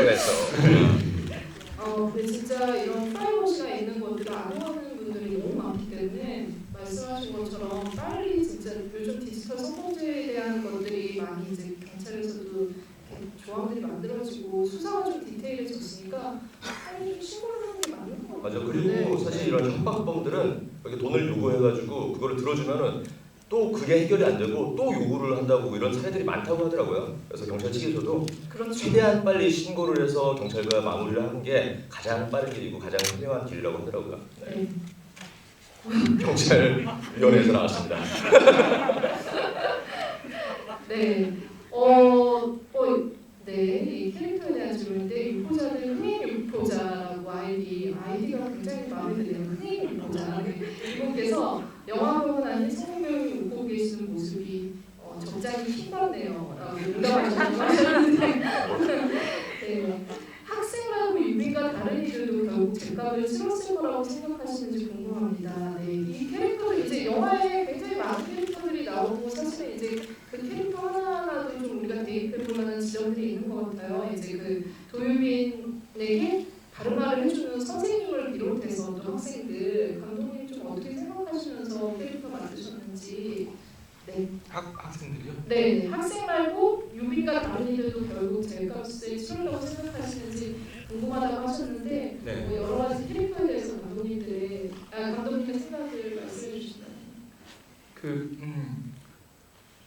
근데 진짜 이런 프라이버시가 있는 것들을 안 하는 분들이 너무 많기 때문에 말씀하신 것처럼 빨리 진짜 요즘 디지털 성범죄에 대한 것들이 많이 이제 경찰에서도 조항들이 만들어지고 수사가 좀 디테일해졌으니까 빨리 좀 신고를 하는 게 맞는 것 같아요. 맞아. 그리고 사실 이런 협박범들은 이렇게 돈을 요구해가지고 그거를 들어주면은 또 그게 해결이 안 되고 또 요구를 한다고 이런 사례들이 많다고 하더라고요. 그래서 경찰 측에서도 그렇죠. 최대한 빨리 신고를 해서 경찰과 마무리를 하는 게 가장 빠른 길이고 가장 현명한 길이라고 하더라고요. 네. 경찰위원회에서 나왔습니다. 네. 이 캐릭터에 대한 질문인데 유포자는 흥행 유포자라고 아이디가 굉장히 마음에 드네요. 흥행 유포자. 이분께서 영화 보고 나니 성우배우이 웃고 계시는 모습이 적잖이 힘받네요. 라고 농담하셨는데 네. 학생이라고 유비가 다른 이들도 결국 죗값을 치렀을 거라고 생각하시는지 궁금합니다. 네. 이 캐릭터는 이제 영화에 굉장히 많은 캐릭터들이 나오고 사실은 이제 그 캐릭터 하나하나도 좀 우리가 대입해볼 만한 지점들이 있는 것 같아요. 이제 도유빈에게 바른 말을 해주는 선생님을 비롯해서 또 학생들 감독님 좀 어떻게 생각하시면서 캐릭터 만드셨는지. 네. 학생들이요? 네, 학생 말고 유빈과 다른 이들도 결국 죗값을 치르려고 생각하시는지 궁금하다고 하셨는데 네. 여러 가지 캐릭터에 대해서 감독님의 생각을 말씀해 주신다면.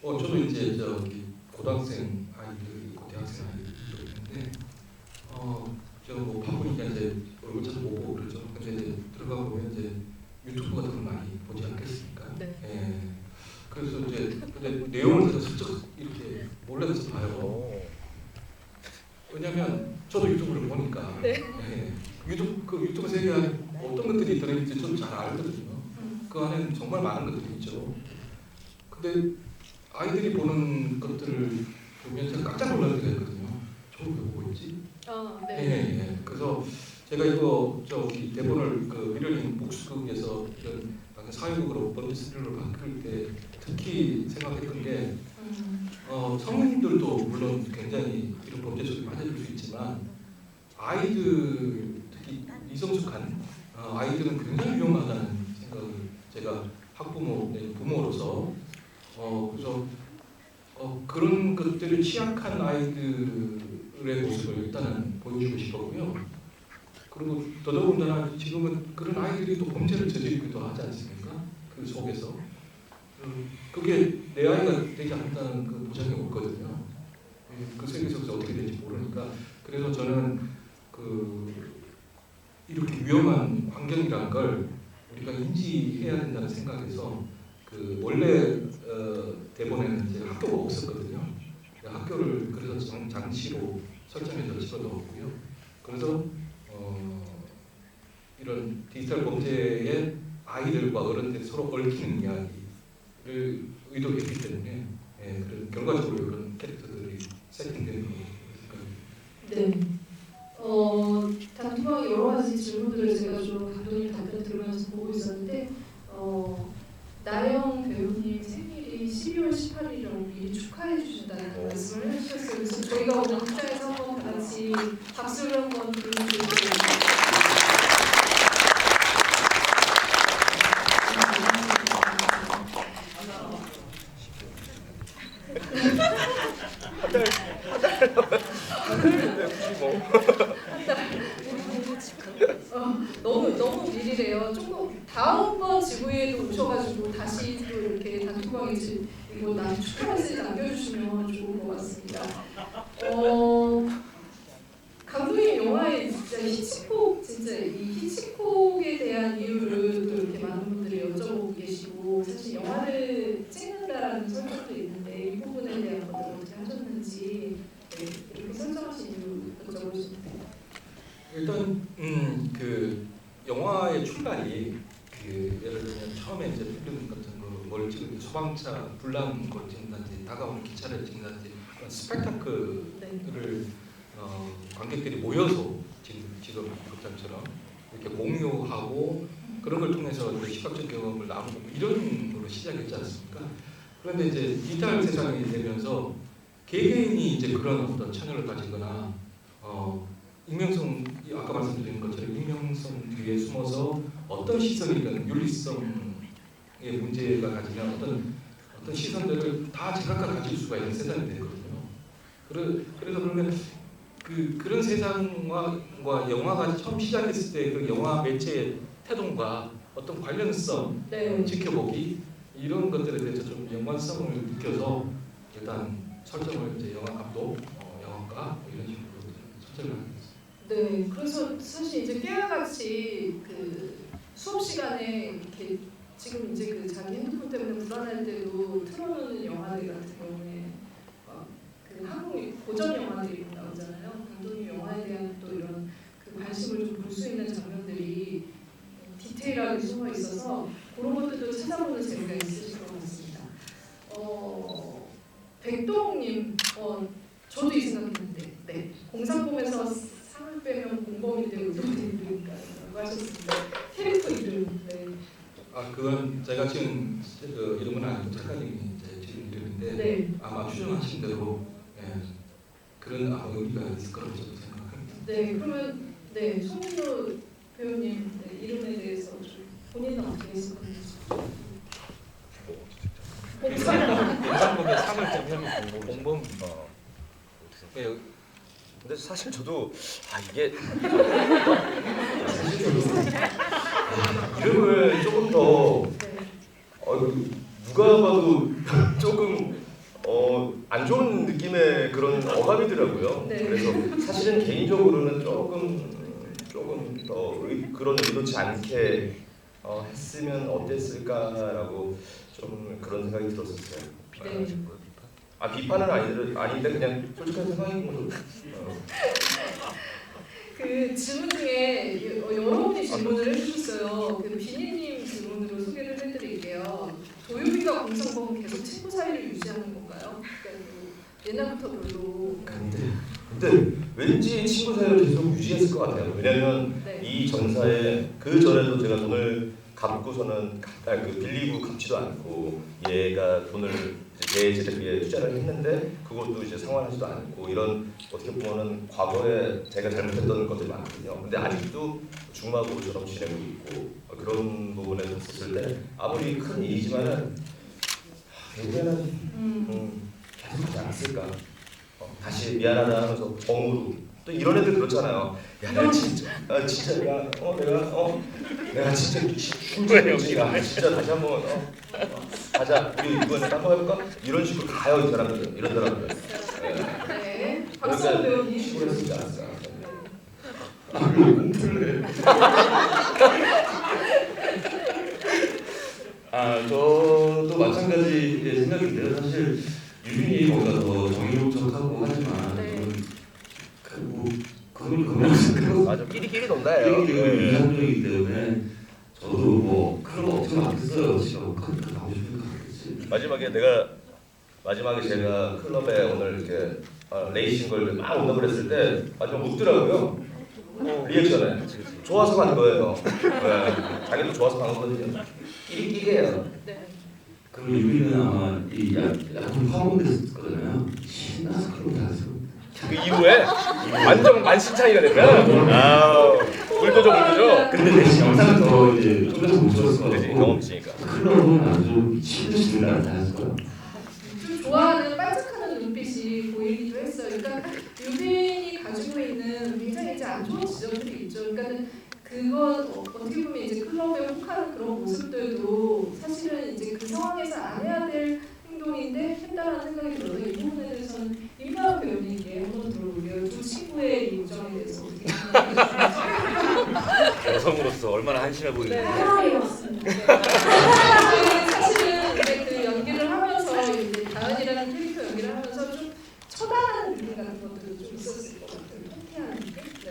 저도 이제 고등학생 아이들 있고 대학생 아이들도 있는데 제가 뭐 바쁘니까 이제 얼굴 자주 못 보고 그러죠. 근데 이제 들어가 보면 이제 유튜브 같은 걸 많이 보지 않겠습니까? 네. 예. 그래서 이제 근데 내용을 제가 슬쩍 이렇게 몰래 가서 봐요. 왜냐면 저도 유튜브를 보니까 네. 예. 유튜브 세계에 어떤 것들이 들어있는지 저도 잘 알거든요. 그 안에는 정말 많은 것들이 있죠. 근데 아이들이 보는 것들을 보면 제가 깜짝 놀랄 때가 있거든요. 저걸 왜 보고 있지? 네. 그래서 제가 이거 저기 대본을 그 미러링 복수극에서 이런 약간 사회극으로 번지 스릴러로 바뀔 때 특히 생각했던 게 성인들도 물론 굉장히 이런 범죄 속에 빠져들 수 있지만 아이들 특히 미성숙한 아이들은 굉장히 위험하다는 생각을 제가 학부모 부모로서 그래서 그런 것들을 취약한 아이들의 모습을 일단은 보여주고 싶었고요. 그리고 더더군다나 지금은 그런 아이들이 또 범죄를 저지르기도 하지 않습니까? 그 속에서 그게 내 아이가 되지 않는다는 그 보장이 없거든요. 그 세계 속에서 어떻게 될지 모르니까 그래서 저는 그 이렇게 위험한 환경이라는 걸 우리가 인지해야 된다는 생각에서 그 원래 대본에는 이제 학교가 없었거든요. 학교를 그래서 장치로 설정해서 집어넣었고요. 그래서 이런 디지털 범죄의 아이들과 어른들이 서로 얽히는 이야기를 의도했기 때문에 그런 결과적으로 이런 캐릭터들이 세팅되는 거라고 생각합니다. 네. 단톡방에 여러 가지 질문들을 제가 좀 감독님 답변 들으면서 보고 있었는데 나영 배우님 생일이 12월 18일이라고 미리 축하해 주신다는 말씀을 해주셨어요. 그래서 저희가 오늘 극장에서 한번 다 같이 박수를 한번 부르주세요. 너무 미리래요. 조금 다음번 지구에도 오셔가지고 다시 또 이렇게 단톡방에 이거 나한테 축하 메시지 남겨주시면 좋을 것 같습니다. 감독님 영화에 진짜 이 히치콕에 대한 이유를 또 이렇게 많은 분들이 여쭤보고 계시고 사실 영화를 찍는다라는 설정도 있는데 이 부분에 대한 것들 어떻게 하셨는지 이렇게 설정하신 이유 여쭤보시면 돼요. 일단 그 영화의 출발이 그 예를 들면 처음에 이제 필름 같은 걸 찍을 때 소방차 불난 걸 찍는다든지 다가오는 기차를 찍는다든지 그런 스펙타클을 관객들이 모여서 지금 극장처럼 이렇게 공유하고 그런 걸 통해서 시각적 경험을 나누고 이런 걸로 시작했지 않습니까? 그런데 이제 디지털 세상이 되면서 개개인이 이제 그런 어떤 채널을 가지거나 익명성 아까 말씀드린 것처럼 익명성 뒤에 숨어서 어떤 시선이든 윤리성의 문제가 가지면 어떤 시선들을 다 제각각 가질 수가 있는 세상이 되거든요. 그래서 그러면 그런 세상과 영화가 처음 시작했을 때 그 영화 매체의 태동과 어떤 관련성 지켜보기 이런 것들에 대해서 좀 연관성을 느껴서 일단 설정을 이제 영화 감독, 영화과 이런 식으로 설정을 하게 됐습니다. 네, 그래서 사실 이제 깨알같이 그 수업 시간에 이렇게 지금 이제 그 자기 핸드폰 때문에 불안할 때도 틀어놓는 영화들 같은 경우에 그 한국 고전 영화들이 나오잖아요. 감독님 영화에 대한 또 이런 그 관심을 좀 볼 수 있는 장면들이 디테일하게 숨어 있어서 그런 것들도 찾아보는 재미가 있으실 것 같습니다. 백동님, 저도 이 생각했는데, 네, 공상품에서 상을 빼면 공범인데 의도인들인가 하셨습니다. 캐릭터 이름. 네. 그건 제가 지금 그 이름은 아니고 작가님이 이제 지금 이름인데 아마 추정하신 대로 그런 아마 의미가 있을 거라고 저도 생각합니다. 네, 그러면 송민호 배우님 이름에 대해서 좀 본인은 어떻게 생각하세요? 공상품에 상을 빼면 공범. 근데 사실 저도 이게 이름을 조금 더 누가 봐도 조금 안 좋은 느낌의 그런 어감이더라고요. 그래서 사실은 개인적으로는 조금 더 그런 의도치 않게 했으면 어땠을까라고 좀 그런 생각이 들었었어요. 비판은 아닌데 그냥 솔직한 생각인 거죠. 그 질문 중에 여러 분이 질문을 해주셨어요. 그 비니님 질문으로 소개를 해드릴게요. 도유미가 공상범은 계속 친구 사이를 유지하는 건가요? 그러니까 옛날부터 별로. 근데 왠지 친구 사이를 계속 유지했을 것 같아요. 왜냐면 네. 이 전사에 그 전에도 제가 돈을 갚고서는 빌리고 갚지도 않고 얘가 돈을 제 제작비에 투자를 했는데 그것도 이제 상환하지도 않고 이런 어떻게 보면은 과거에 제가 잘못했던 것들이 많거든요. 근데 아직도 중마고처럼 지내고 있고 그런 부분에 봤을 때 아무리 큰 일이지만은 이번에는 계속 하지 않았을까. 다시 미안하다 하면서 정으로 또 이런 애들 그렇잖아요. 야, 내가 진짜 내가 진짜 흉내내지 진짜 다시 한번 가자. 우리 이번에 한번 해볼까? 이런 식으로 가요 이 사람들 이런 사람들. 네. 박수호 배우님. 식으로 했지 않았을까? 저도 마찬가지 생각인데요. 사실 유빈이 뭔가 더 정의로적하고 하지만 네. 그건 맞아, 끼리끼리 논다예요. 이상적이기 때문에 저도 뭐 그런 거 없지 않겠어요. 지금 그러니까 나오고 싶으니까 하겠지. 마지막에 제가 클럽에 오늘 이렇게 레이싱 걸 막 온다고 그랬을 때 마지막 웃더라고요. 리액션에 좋아서 간 거예요. 네. 자기도 좋아서 간 거거든요. 끼리끼리예요. 네. 그럼 유빈은 아마 이 약간 화목됐을 거잖아요. 신나서 그런 거 잘했어. 그 이후에 완전 만신창이가 됐어요. 아, 물도죠. 근데 대신 영상은 더 이제 좀 더 못 찍었을 것 그지 같고 경험 있으니까. 클럽은 아주 미친 듯이 준비를 잘했을 거예요. 좀 좋아하는 반짝하는 눈빛이 보이기도 했어요. 그러니까 유빈이 가지고 있는 굉장히 이제 안 좋은 지점들이 있죠. 그러니까 그건 어떻게 보면 이제 클럽에 혹하는 그런 모습들도 사실은 이제 그 상황에서 안 해야 될 행동인데 했다라는 생각이 들어서 이 부분에 대해서는 임나은 배우님께 한번 들어볼게요. 두 친구의 이 우정에 대해서 어떻게 생각하시나요? 여성으로서 얼마나 한심해 보이는지. 사랑이었습니다. 사실은 이제 그 연기를 하면서 이제 다은이라는 캐릭터 연기를 하면서 좀 처단하는 느낌 같은 것들도 좀 있었을 것 같아요. 통쾌한 느낌? 네.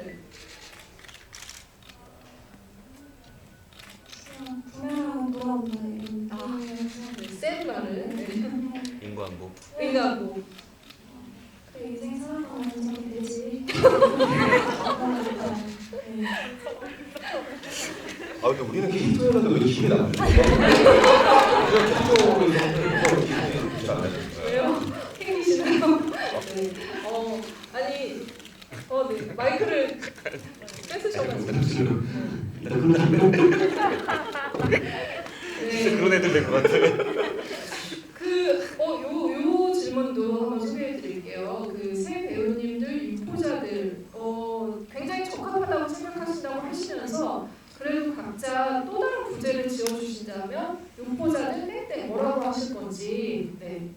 분명하고 돌아온다 이런 아. 느낌이어서 센 말을. 인과응보. 의가고. 그 인생 살아가는 적이 되지. 네. 아 근데 우리는 캐릭터였는데 왜 기분이 나쁘죠? 왜요? 캥기시나요? 네. 아니, 네. 마이크를 뺏으셔가지고. 진짜 그런 애들 된 것 같아. 요 질문도 한번 소개해드릴게요. 그 세 배우님들, 유포자들, 굉장히 적합하다고 생각하신다고 하시면서 그래도 각자 또 다른 부제를 지어주신다면 유포자들 땡땡 뭐라고 하실 건지. 네.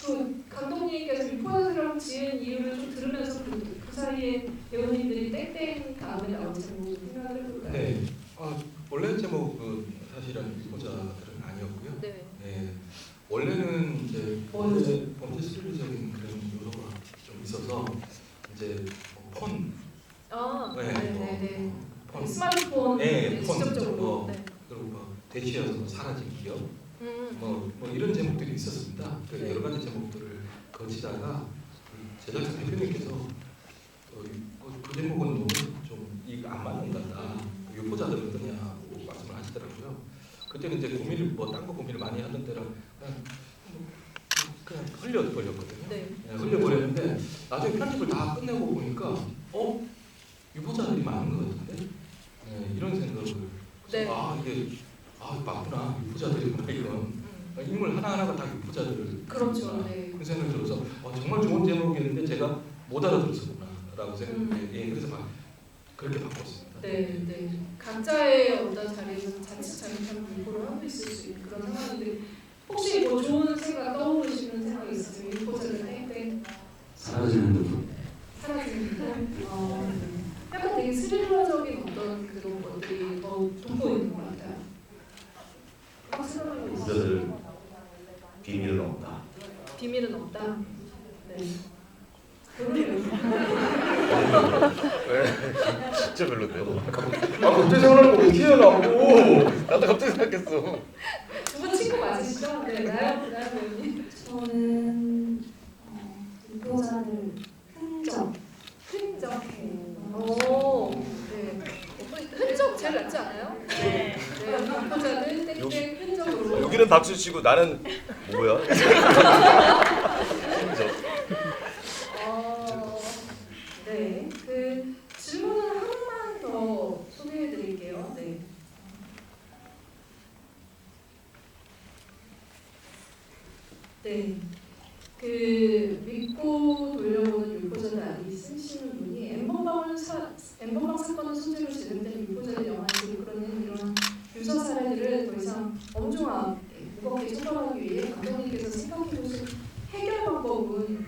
그 감독님께서 유포자들이라고 지은 이유를 좀 들으면서 그 사이에 배우님들이 땡땡 다음에 나올 제목을 생각을 해볼까요? 네. 원래 제목은 사실은 유포자들은 아니었고요. 네. 네. 원래는 이제 뭐였죠? 범죄 스릴적인 그런 요소가 좀 있어서 이제 폰, 네네네. 폰, 스마트폰 네, 폰, 직접적으로. 네. 그리고 대시여서 사라진 기억, 음. 뭐 이런 제목들이 있었습니다. 그 네. 여러 가지 제목들을 거치다가 제작사 대표님께서 그 제목은 너무 좀 이거 안 맞는 것 같다. 유포자들은 어떠냐고 말씀을 하시더라고요. 그때는 이제 고민을 딴 거 고민을 많이 하던 때라 그냥 흘려버렸거든요. 네. 흘려버렸는데 나중에 편집을 다 끝내고 보니까 유포자들이 많은 것 같은데 이런 생각을 네. 이게 맞구나 유포자들이구나 이런 인물 하나하나가 다 유포자들 그렇죠. 네. 그 생각이 들어서 정말 좋은 제목이었는데 제가 못 알아들었구나라고 생각해. 그래서 막 그렇게 바꿨습니다. 네, 네. 각자의 어떤 자리에서 자칫 잘못하면 유포를 하고 있을 수 있는 그런 상황인데 혹시 뭐 좋은 생각 떠오르시는 생각 있으세요? 유포자를 땡땡 사라지는 부분. 사라지는 거? 약간 되게 스릴러적인 어떤 그런 것들이 더 돋보이는 것 같아요. 막 생각하고 있어요. 부자들 비밀은 없다. 비밀은 없다. 네. 별로예요. 진짜 별론데요. 갑자기 생각나는 거 어떻게 해요 나고? 나도 갑자기 생각했어. 두 분 친구 맞아요? 맞으시죠? 네, 나연 배우님. 저는 유포자들 흔적. 흔적. 오, 네. 흔적 제일 낫지 않아요? 네. 네, 유포자들 땡땡 흔적으로. 여기는 박수 치고 나는 뭐야? 네, 그 질문을 하나만 더 소개해드릴게요. 네. 네, 그 믿고 돌려보는 유포자들 아니 쓰시는 분이 엠번방 사건을 소재로 진행된 유포자들 영화에서 그러는 이런 유서 사례들을 더 이상 엄중하게 무겁게 처벌하기 위해 감독님께서 생각해보신 해결 방법은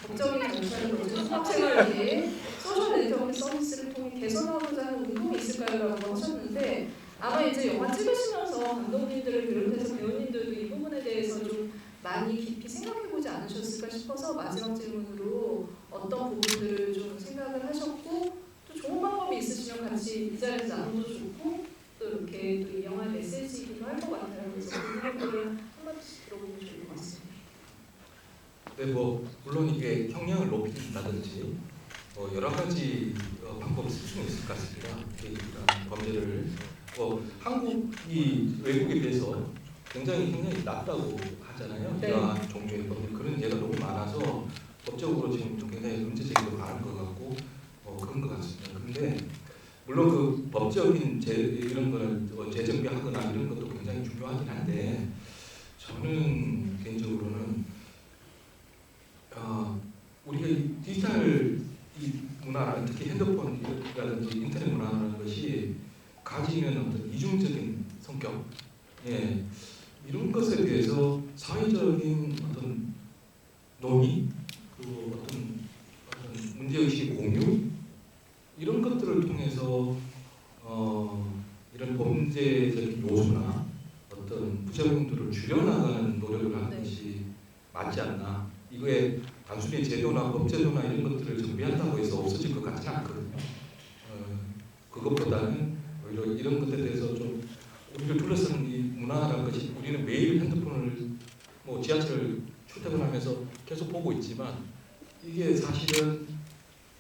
법적인 절차를 거쳐 수학생활을 위해 소셜 네트워크 서비스를 통해 개선하고자 하는 운동이 있을까요? 라고 하셨는데 아마 이제 영화 찍으시면서 감독님들을 비롯해서 배우님들도 이 부분에 대해서 좀 많이 깊이 생각해보지 않으셨을까 싶어서 마지막 질문으로 어떤 부분들을 좀 생각을 하셨고 또 좋은 방법이 있으시면 같이 이 자리에서 나눠도 좋고 또 이렇게 또 이 영화의 메시지이기도 할 것 같아요. 그래서 그 부분들을 한마디씩 들어보면 좋을 것 같습니다. 네, 뭐 물론 이게 형량을 높인다든지 여러 가지 방법을 쓸 수는 있을 것 같습니다. 이런 범죄를 한국이 외국에 비해서 굉장히 형량이 낮다고 하잖아요. 네. 이러한 종류의 범죄 그런 예가 너무 많아서 법적으로 지금 좀 굉장히 문제 제기도 많은 것 같고 그런 것 같습니다. 그런데 물론 그 법적인 이런 거를 재정비하거나 이런 것도 굉장히 중요하긴 한데 저는 개인적으로는 우리가 이 디지털 이 문화, 특히 핸드폰이라든지 인터넷 문화라는 것이 가지는 어떤 이중적인 성격, 이런 것에 대해서 사회적인 어떤 논의, 그리고 어떤 문제의식 공유 이런 것들을 통해서 이런 범죄적인 요소나 어떤 부작용들을 줄여나가는 노력을 하는 것이 맞지 않나. 이거에 단순히 제도나 법제도나 이런 것들을 정비한다고 해서 없어질 것 같지는 않거든요. 그것보다는 오히려 이런 것에 대해서 좀 우리를 둘러싼 이 문화라는 것이 우리는 매일 핸드폰을 뭐 지하철 출퇴근하면서 계속 보고 있지만 이게 사실은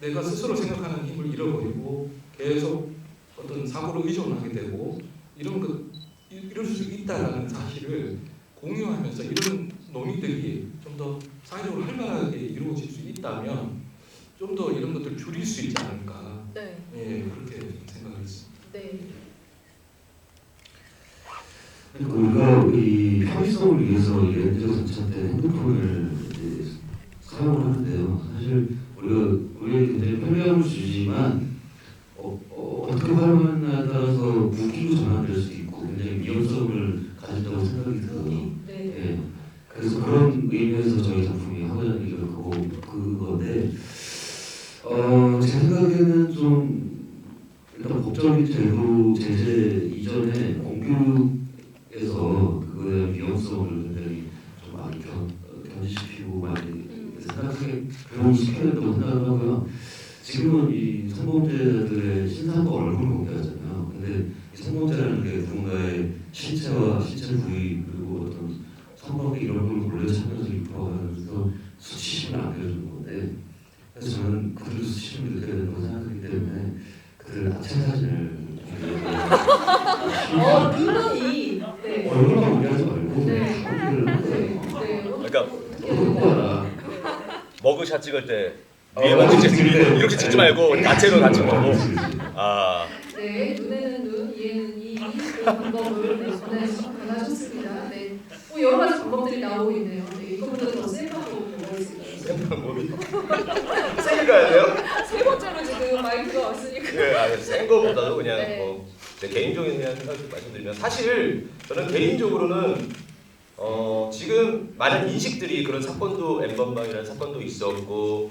내가 스스로 생각하는 힘을 잃어버리고 계속 어떤 사고로 의존하게 되고 이럴 수 있다는 사실을 공유하면서 이런 논의들이 좀 더 사회적으로 활발하게 이루어질 수 있다면 좀 더 이런 것들 줄일 수 있지 않을까. 네. 그렇게 생각을 했습니다. 네. 우리가 이 편의성을 위해서 렌즈 전차 때 핸드폰을 이제 사용을 하는데요. 사실 우리가 굉장히 편리함을 주지만 어떻게 활용하느냐에 따라서 무기로 전환될 수 있고 굉장히 위험성을 가진다고 생각이 들어요. 네. 그래서 그런 의미에서 저희 작품이 하고자 하는 얘기가 그건데 제 생각에는 좀 일단 법적인 제재 이전에 공교육에서 그거에 대한 위험성을 굉장히 좀 많이 견지시키고 많이 생각하게 교육시켜야 된다고 생각을 하고요. 지금은 이 성범죄자들의 신상과 얼굴을 공개하잖아요. 근데 이 성범죄라는 게 누군가의 신체와 신체 부위 그리고 어떤 성관계 이런 걸 몰래 찾면서 유포하면서 수치심을 안겨주는 건데 그래서 저는 그들도 수치심을 느껴야 된다고 생각하기 때문에 그들 하체 사진을 은근히 네. 얼굴만 공개하지 말고 네. 관계를 하세요. 그러니까 그거라. 머그샷 찍을 때 위에만 찍지 이렇게 찍지 말고 나체로 다 찍고. 네, 눈에는 눈, 이에는 이 그런 방법을 권하셨습니다. 네, 여러 가지 방법들이 나오고 있네요. 네, 이거보다 더 센 방법이 뭐가 있을까요? 센 방법이 세게 가야 돼요? 세 번째로 지금 마이크가 왔으니까. 네, 센 거보다도 그냥 네. 제 개인적인 그냥 생각을 말씀드리면 사실 저는 개인적으로는 지금 많은 인식들이 그런 사건도 엠번방이라는 사건도 있었고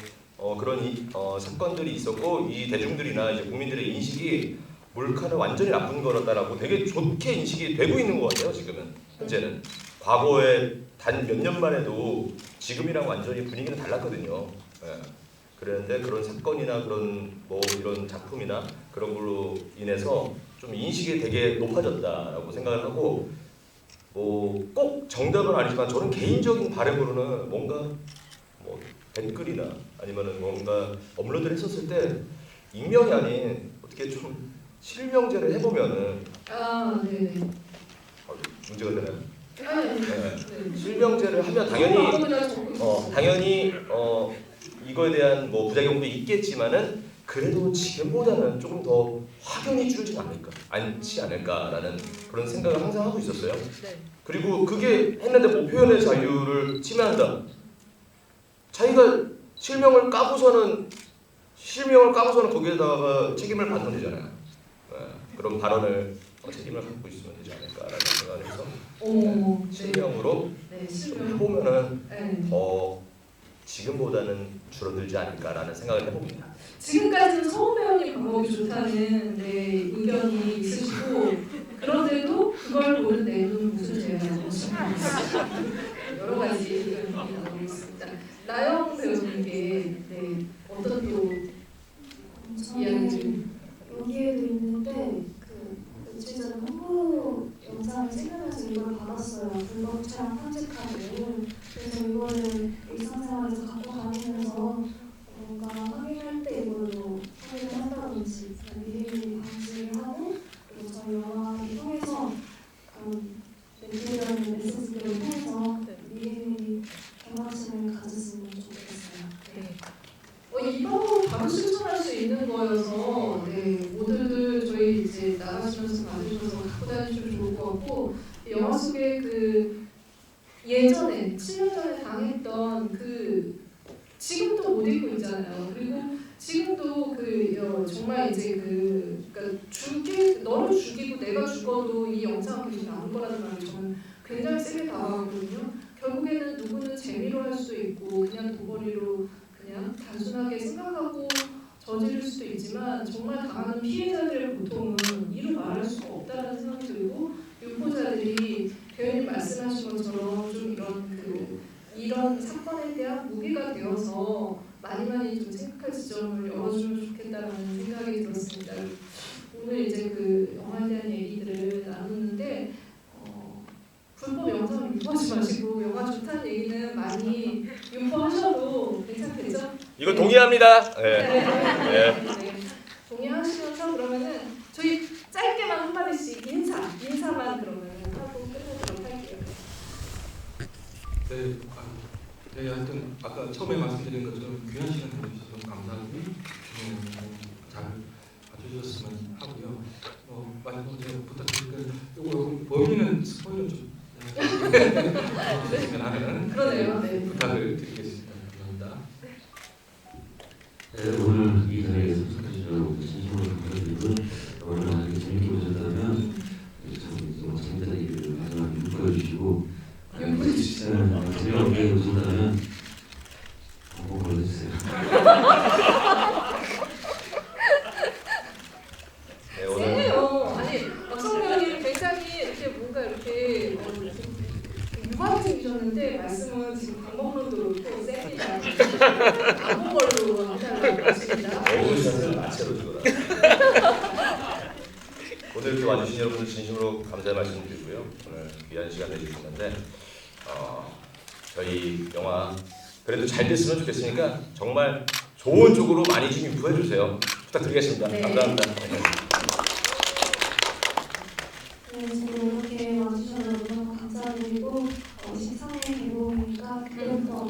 그런 사건들이 있었고 이 대중들이나 이제 국민들의 인식이 몰카는 완전히 나쁜 거라고 되게 좋게 인식이 되고 있는 것 같아요. 지금은 현재는 과거에 단 몇 년만 해도 지금이랑 완전히 분위기는 달랐거든요. 그런데 그런 사건이나 그런 뭐 이런 작품이나 그런 걸로 인해서 좀 인식이 되게 높아졌다라고 생각을 하고 뭐 꼭 정답은 아니지만 저는 개인적인 바람으로는 뭔가 뭐 댓글이나 아니면은 뭔가 업로드를 했었을 때 익명이 아닌 어떻게 좀 실명제를 해보면은 네네. 문제가 되나요? 네. 네. 실명제를 하면 당연히 이거에 대한 뭐 부작용도 있겠지만은 그래도 지금보다는 조금 더 확연히 줄지 않을까라는 그런 생각을 항상 하고 있었어요. 네. 그리고 그게 했는데 뭐 표현의 자유를 침해한다. 자기가 실명을 까고서는 거기에다가 책임을 받으면 되잖아요. 네. 그런 발언을 책임을 갖고 있으면 되지 않을까라는 생각을 해서 실명으로 네, 실명. 해보면은 네. 더 지금보다는 줄어들지 않을까라는 생각을 해봅니다. 지금까지는 서훈 배우님 방법이 좋다는 의견이 있으시고 그런데도 그걸 보는 내용은 무슨 죄라고 여러 가지 의견이 나오고 있습니다. 나영 배우님께 어떤 또 이야기를 여기에도 있는데 그 며칠 전에 홍보 영상을 찍으면서 이걸 받았어요. 불법 촬영 편집카드. 그래서 이거를 일상생활에서 갖고 다니면서 뭔가 확인할 때 이걸로 확인을 한다든지 미리 방지를 하고 그리고 저희 영화를 통해서 멘토라는 메시지를 통해서 미리 경각심을 가졌으면 좋겠어요. 이 방법은 바로 실천할 수 있는 거여서 모두들 저희 이제 나가시면서 받으셔서 갖고 다니시면 좋을 것 같고 영화 속에 그 예전에 7년 전에 당했던 그 지금도 못 잊고 있잖아요. 그리고 지금도 정말 이제 그러니까 너를 죽이고 내가 죽어도 이 영상은 계속 남을 거라는 말을 저는 굉장히 세게 다가가거든요. 결국에는 누구는 재미로 할 수도 있고 그냥 도벌이로 그냥 단순하게 생각하고 저지를 수도 있지만 정말 당하는 피해자들의 고통은 이루 말할 수가 없다는 생각이 들고 유포자들이 배우님 말씀하신 것처럼 좀 이런 사건에 대한 무기가 되어서 많이 좀 생각할 지점을 열어주면 좋겠다라는 생각이 들었습니다. 오늘 이제 그 영화에 대한 얘기들을 나누는데 불법 영상을 유포하지 마시고 영화 좋다는 얘기는 많이 유포하셔도 괜찮겠죠? 이거 동의합니다. 네. 네. 동의하시면서 그러면은 저희 짧게만 한마디씩 인사만 그러면 하고 끝내도록 할게요. 네, 하여튼 아까 처음에 말씀드린 것처럼 귀한 시간 내주셔서 감사하고 잘 봐주셨으면 하고요. 마지막으로 제가 부탁드릴 건 범인은 스포일러 좀 해주시면 하는 그러네요. 네. 부탁을 드리겠습니다. 감사합니다. 네, 오늘 이 자리에 참석해주셔서 진심으로 감사드리고 오늘 아주 재밌게 보셨다면 참 재밌다는 얘기를 마지막에 유포해주시고 재미없게 보신다면 꼭 걸어주세요. 네, 오늘 세네요. 아니 박성 배우님 굉장히 이렇게 뭔가 이렇게 유감생이셨는데 말씀은 지금 방법론도 그렇고 셉니다. 아무 걸로 한다고 하십니다. 어울리는 마체로 죽어라. 오늘 이렇게 와주신 여러분들 진심으로 감사의 말씀드리고요. 오늘 귀한 시간 내주셨는데 저희 영화 그래도 잘 됐으면 좋겠으니까 정말 좋은 쪽으로 많이 좀 유포해 주세요. 부탁드리겠습니다. 네. 감사합니다. 네, 저도 이렇게 와주셔서 너무 감사드리고 13회 개봉이니까 그때부터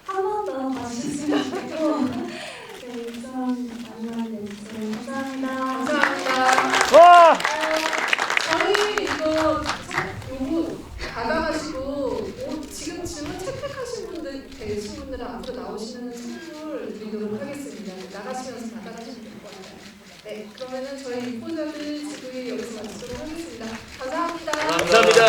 한 번 더 봐주셨으면 좋겠고 네, 이상 마지막 내주세요. 감사합니다. 감사합니다. 저희 이거 요거 받아가시고 지금 질문 채택하신 분들 되신 분들은 앞으로 나오시면 선물 드리도록 하겠습니다. 나가시면서 받아가시면 될 것 같아요. 네, 그러면은 저희 유포자들 지금 여기서 마치도록 하겠습니다. 감사합니다. 감사합니다.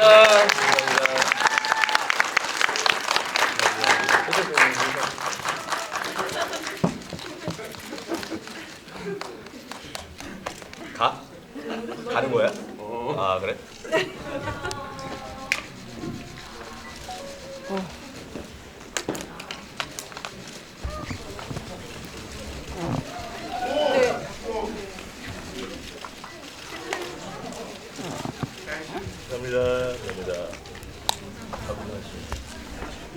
가는 거야? 아 그래?